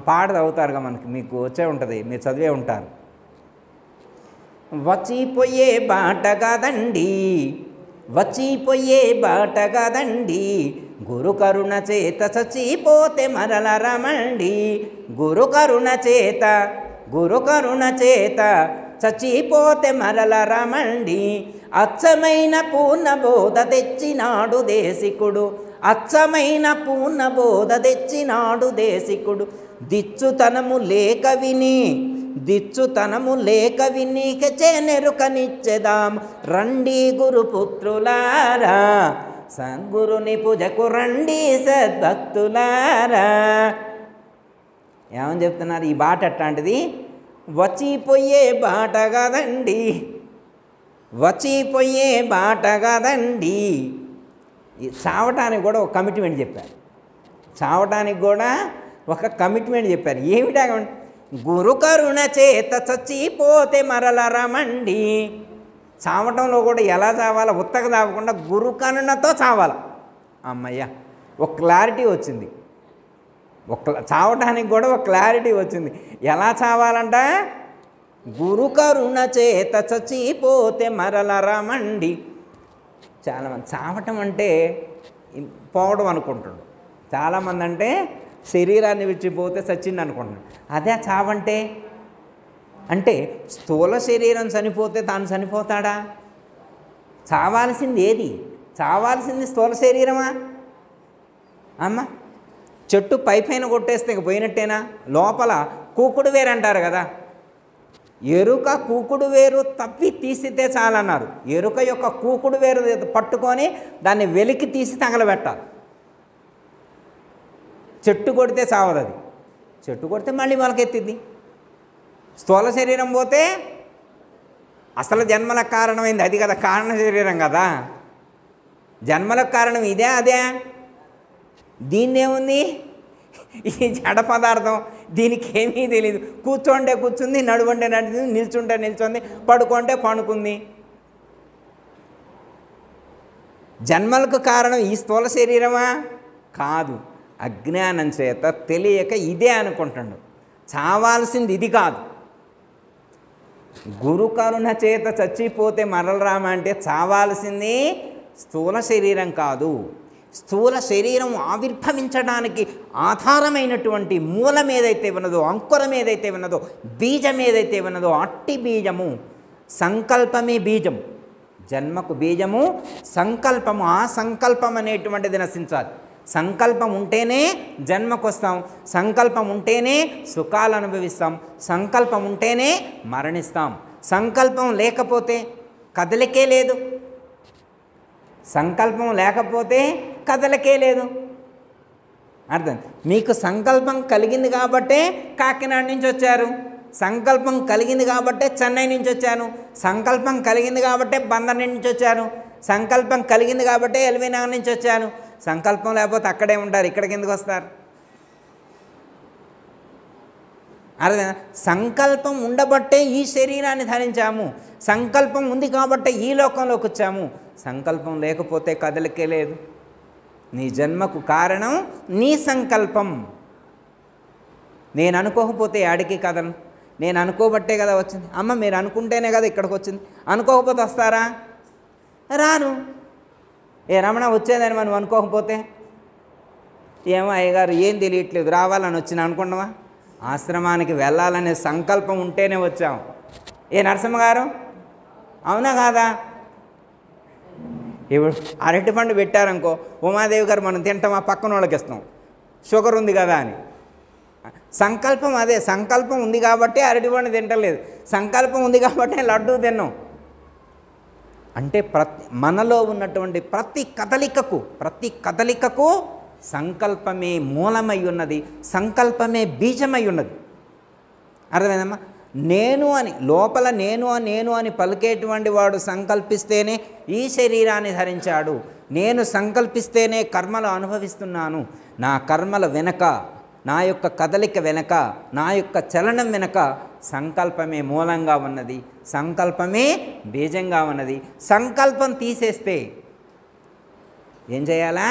పాట చదువుతారుగా, మనకి మీకు వచ్చే ఉంటుంది, మీరు చదివే ఉంటారు. వచ్చిపోయే బాట కాదండి, వచ్చిపోయే బాట కాదండి, గురు కరుణ చేత చచ్చిపోతే మరల రమండి. గురు కరుణ చేత, గురు కరుణ చేత చచ్చిపోతే మరల రమండి. అచ్చమైన పూర్ణ బోధ తెచ్చినాడు దేశికుడు, అచ్చమైన పూర్ణ బోధ తెచ్చినాడు దేశికుడు. దిచ్చుతనము లేక విని, దిచ్చుతనము లేక విని చెనెరుకనిచ్చెదాం రండి గురుపుత్రులారా, సద్గురుని పూజకు రండి సద్భక్తులారా. ఏమని చెప్తున్నారు? ఈ బాట అట్లాంటిది, వచ్చిపోయే బాట కాదండి, వచ్చిపోయే బాట కాదండి. చావటానికి కూడా ఒక కమిట్మెంట్ చెప్పారు, చావటానికి కూడా ఒక కమిట్మెంట్ చెప్పారు. ఏమిటా? గురు కరుణ చేత చచ్చిపోతే మరల రమండి. చావటంలో కూడా ఎలా చావాలో, ఉత్తగ చావకుండా గురు కరుణతో చావాలి. అమ్మయ్య, ఒక క్లారిటీ వచ్చింది. చావటానికి కూడా ఒక క్లారిటీ వచ్చింది. ఎలా చావాలంట? గురు కరుణ చేత చచ్చిపోతే మరల రమండి. చాలామంది చావటం అంటే పోవడం అనుకుంటాడు. చాలామంది అంటే శరీరాన్ని విడిచిపోతే చచ్చింది అనుకుంటున్నాడు. అదే చావంటే అంటే స్థూల శరీరం చనిపోతే తాను చనిపోతాడా? చావాల్సింది ఏది? చావాల్సింది స్థూల శరీరమా అమ్మ? చెట్టు పైపైన కొట్టేస్తే ఇక పోయినట్టేనా? లోపల కూకుడు వేరు అంటారు కదా, ఎరుక కూకుడు వేరు తప్పి తీసితే చాలన్నారు. ఎరుక యొక్క కూకుడు వేరు పట్టుకొని దాన్ని వెలికి తీసి తగలబెట్టాలి. చెట్టు కొడితే చావదు అది. చెట్టు కొడితే మళ్ళీ మొలకెత్తింది. స్థూల శరీరం పోతే అసలు జన్మలకు కారణమైంది అది కదా, కారణ శరీరం కదా. జన్మలకు కారణం ఇదే అదే. దీన్నేముంది, ఈ జడ పదార్థం, దీనికి ఏమీ తెలియదు. కూర్చోంటే కూర్చుంది, నడువంటే నడిచింది, నిల్చుంటే నిల్చుంది, పడుకుంటే పడుకుంది. జన్మలకు కారణం ఈ స్థూల శరీరమా? కాదు. అజ్ఞానం చేత తెలియక ఇదే అనుకుంటాడు. చావాల్సింది ఇది కాదు. గురు కరుణ చేత చచ్చిపోతే మరలరామ అంటే చావాల్సింది స్థూల శరీరం కాదు. స్థూల శరీరం ఆవిర్భవించడానికి ఆధారమైనటువంటి మూలం ఏదైతే ఉన్నదో, అంకురం ఏదైతే ఉన్నదో, బీజం ఏదైతే ఉన్నదో, అట్టి బీజము సంకల్పమే బీజం. జన్మకు బీజము సంకల్పము. ఆ సంకల్పం అనేటువంటిది నశించాలి. సంకల్పం ఉంటేనే జన్మకు వస్తాం, సంకల్పం ఉంటేనే సుఖాలు అనుభవిస్తాం, సంకల్పం ఉంటేనే మరణిస్తాం. సంకల్పం లేకపోతే కదలికే లేదు. సంకల్పం లేకపోతే కదలకే లేదు. అర్థం? మీకు సంకల్పం కలిగింది కాబట్టే కాకినాడ నుంచి వచ్చారు, సంకల్పం కలిగింది కాబట్టే చెన్నై నుంచి వచ్చాను, సంకల్పం కలిగింది కాబట్టే బందర్ నుంచి వచ్చాను, సంకల్పం కలిగింది కాబట్టే ఎల్బీ నగర్ నుంచి వచ్చాను. సంకల్పం లేకపోతే అక్కడే ఉంటారు, ఇక్కడికి ఎందుకు వస్తారు? అర్థం? సంకల్పం ఉండబట్టే ఈ శరీరాన్ని ధరించాము, సంకల్పం ఉంది కాబట్టే ఈ లోకంలోకి వచ్చాము. సంకల్పం లేకపోతే కదలికే లేదు. నీ జన్మకు కారణం నీ సంకల్పం. నేను అనుకోకపోతే ఆడికి కదను. నేను అనుకోబట్టే కదా వచ్చింది. అమ్మ మీరు అనుకుంటేనే కదా ఇక్కడికి వచ్చింది. అనుకోకపోతే వస్తారా? రాను. ఏ రమణ వచ్చేదని మనం అనుకోకపోతే ఏమో అయ్యగారు ఏం తెలియట్లేదు రావాలని వచ్చిన అనుకున్నావా? ఆశ్రమానికి వెళ్ళాలనే సంకల్పం ఉంటేనే వచ్చాము. ఏ నరసింహ గారు అవునా కాదా? ఇప్పుడు అరటిపండు పెట్టారనుకో, ఉమాదేవి గారు మనం తింటామా, పక్కన వాళ్ళకి ఇస్తాం, షుగర్ ఉంది కదా అని. సంకల్పం అదే. సంకల్పం ఉంది కాబట్టి అరటిపండు తింటలేదు, సంకల్పం ఉంది కాబట్టి లడ్డూ తిన్నాం. అంటే మనలో ఉన్నటువంటి ప్రతి కదలికకు సంకల్పమే మూలమై ఉన్నది, సంకల్పమే బీజమై ఉన్నది. అర్థమైందమ్మా? నేను అని లోపల నేను అని పలికేటువంటి వాడు సంకల్పిస్తేనే ఈ శరీరాన్ని ధరించాడు. నేను సంకల్పిస్తేనే కర్మలు అనుభవిస్తున్నాను. నా కర్మల వెనక, నా యొక్క కదలిక వెనక, నా యొక్క చలనం వెనక సంకల్పమే మూలంగా ఉన్నది, సంకల్పమే బీజంగా ఉన్నది. సంకల్పం తీసేస్తే ఏం చేయాలా?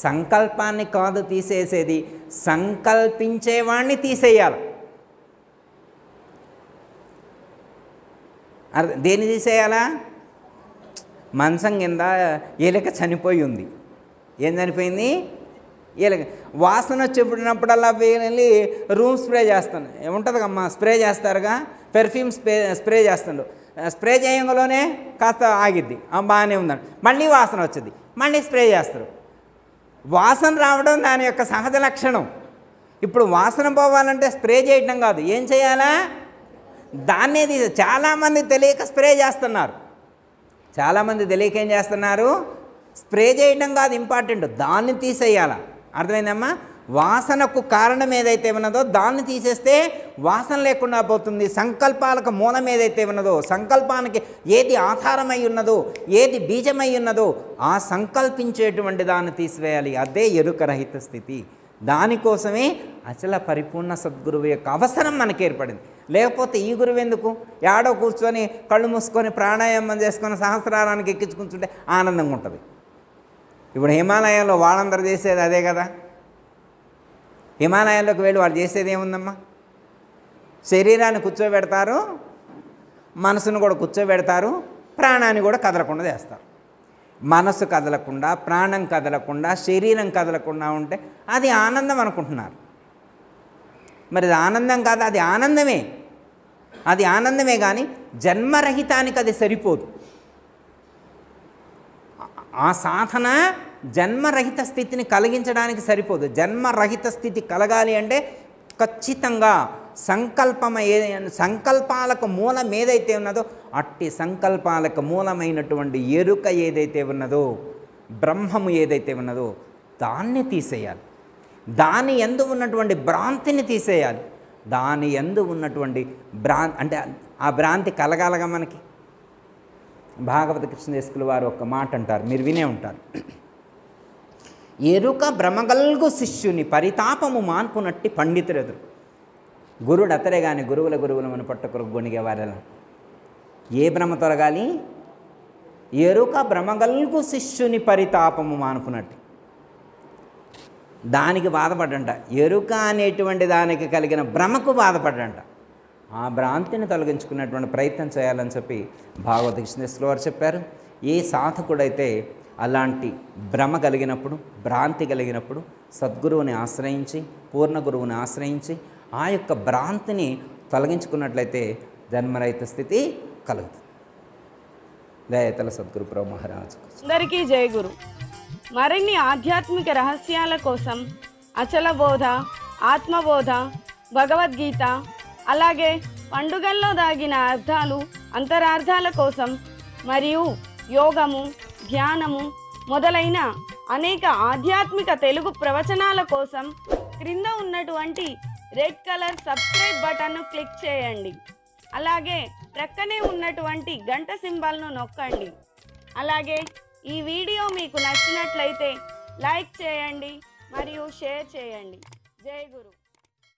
సంకల్పాన్ని కాదు తీసేసేది, సంకల్పించేవాణ్ణి తీసేయాలి. దేన్ని తీసేయాలా? మంచం కింద ఎలుక చనిపోయి ఉంది. ఏం చనిపోయింది? ఎలుక. వాసన వచ్చేప్పుడున్నప్పుడల్లా వెళ్ళి రూమ్ స్ప్రే చేస్తాను. ఏముంటుంది అమ్మా, స్ప్రే చేస్తారుగా, పెర్ఫ్యూమ్ స్ప్రే చేస్తుండు. స్ప్రే చేయంలోనే కాస్త ఆగిద్ది, బాగానే ఉందండి, మళ్ళీ వాసన వచ్చింది, మళ్ళీ స్ప్రే చేస్తారు. వాసన రావడం దాని యొక్క సహజ లక్షణం. ఇప్పుడు వాసన పోవాలంటే స్ప్రే చేయటం కాదు, ఏం చేయాలా? దాన్నే తీసే. చాలామంది తెలియక స్ప్రే చేస్తున్నారు. చాలామంది తెలియక ఏం చేస్తున్నారు? స్ప్రే చేయడం కాదు ఇంపార్టెంట్, దాన్ని తీసేయాల. అర్థమైందమ్మా? వాసనకు కారణం ఏదైతే ఉన్నదో దాన్ని తీసేస్తే వాసన లేకుండా పోతుంది. సంకల్పాలకు మూలం ఏదైతే ఉన్నదో, సంకల్పానికి ఏది ఆధారమై ఉన్నదో, ఏది బీజమై ఉన్నదో ఆ సంకల్పించేటువంటి దాన్ని తీసివేయాలి. అదే ఎరుకరహిత స్థితి. దానికోసమే అచల పరిపూర్ణ సద్గురువు యొక్క అవసరం మనకి ఏర్పడింది. లేకపోతే ఈ గురువు ఎందుకు? యాడో కూర్చొని కళ్ళు మూసుకొని ప్రాణాయామం చేసుకొని సహస్రారానికి ఎక్కించుకుంటుంటే ఆనందంగా ఉంటుంది. ఇప్పుడు హిమాలయాల్లో వాళ్ళందరూ చేసేది అదే కదా. హిమాలయాల్లోకి వెళ్ళి వాళ్ళు చేసేది ఏముందమ్మా? శరీరాన్ని కూర్చోబెడతారు, మనసును కూడా కూర్చోబెడతారు, ప్రాణాన్ని కూడా కదలకుండా చేస్తారు. మనసు కదలకుండా, ప్రాణం కదలకుండా, శరీరం కదలకుండా ఉంటే అది ఆనందం అనుకుంటున్నారు. మరి అది ఆనందం కాదు, అది ఆనందమే. అది ఆనందమే కానీ జన్మరహితానికి అది సరిపోదు. ఆ సాధన జన్మరహిత స్థితిని కలిగించడానికి సరిపోదు. జన్మరహిత స్థితి కలగాలి అంటే ఖచ్చితంగా సంకల్పాలకు మూలం ఏదైతే ఉన్నదో అట్టి సంకల్పాలకు మూలమైనటువంటి ఎరుక ఏదైతే ఉన్నదో, బ్రహ్మము ఏదైతే ఉన్నదో దాన్ని తీసేయాలి. దాని యందు ఉన్నటువంటి భ్రాంతిని తీసేయాలి. దాని యందు ఉన్నటువంటి అంటే ఆ భ్రాంతి కలగాలగా మనకి. భాగవత కృష్ణదేశకులు వారు ఒక మాట అంటారు, మీరు వినే ఉంటారు. ఎరుక భ్రమగల్గు శిష్యుని పరితాపము మాన్పునట్టి పండితురెదురు. గురుడు అతరే కానీ గురువులమని పట్టుకురు గొణిగేవారెలా. ఏ భ్రమ తొలగాలి? ఎరుక భ్రమగల్గు శిష్యుని పరితాపము మానుకున్నట్టు. దానికి బాధపడంట. ఎరుక అనేటువంటి దానికి కలిగిన భ్రమకు బాధపడంట. ఆ భ్రాంతిని తొలగించుకునేటువంటి ప్రయత్నం చేయాలని చెప్పి భాగవత కృష్ణదేశకులు వారు చెప్పారు. ఏ సాధకుడైతే అలాంటి భ్రమ కలిగినప్పుడు, భ్రాంతి కలిగినప్పుడు సద్గురువుని ఆశ్రయించి, పూర్ణ గురువుని ఆశ్రయించి ఆ యొక్క భ్రాంతిని తొలగించుకున్నట్లయితే జన్మరహిత స్థితి కలుగుతుంది. దయతల సద్గురు ప్రభు మహారాజు. అందరికీ జై గురు. మరిన్ని ఆధ్యాత్మిక రహస్యాల కోసం అచల బోధ, ఆత్మబోధ, భగవద్గీత, అలాగే పండుగల్లో దాగిన అర్థాలు, అంతరార్థాల కోసం మరియు యోగము, ధ్యానము మొదలైన అనేక ఆధ్యాత్మిక తెలుగు ప్రవచనాల కోసం క్రింద ఉన్నటువంటి రెడ్ కలర్ సబ్స్క్రైబ్ బటన్ను క్లిక్ చేయండి. అలాగే ప్రక్కనే ఉన్నటువంటి గంట సింబల్ను నొక్కండి. అలాగే ఈ వీడియో మీకు నచ్చినట్లయితే లైక్ చేయండి మరియు షేర్ చేయండి. జై గురు.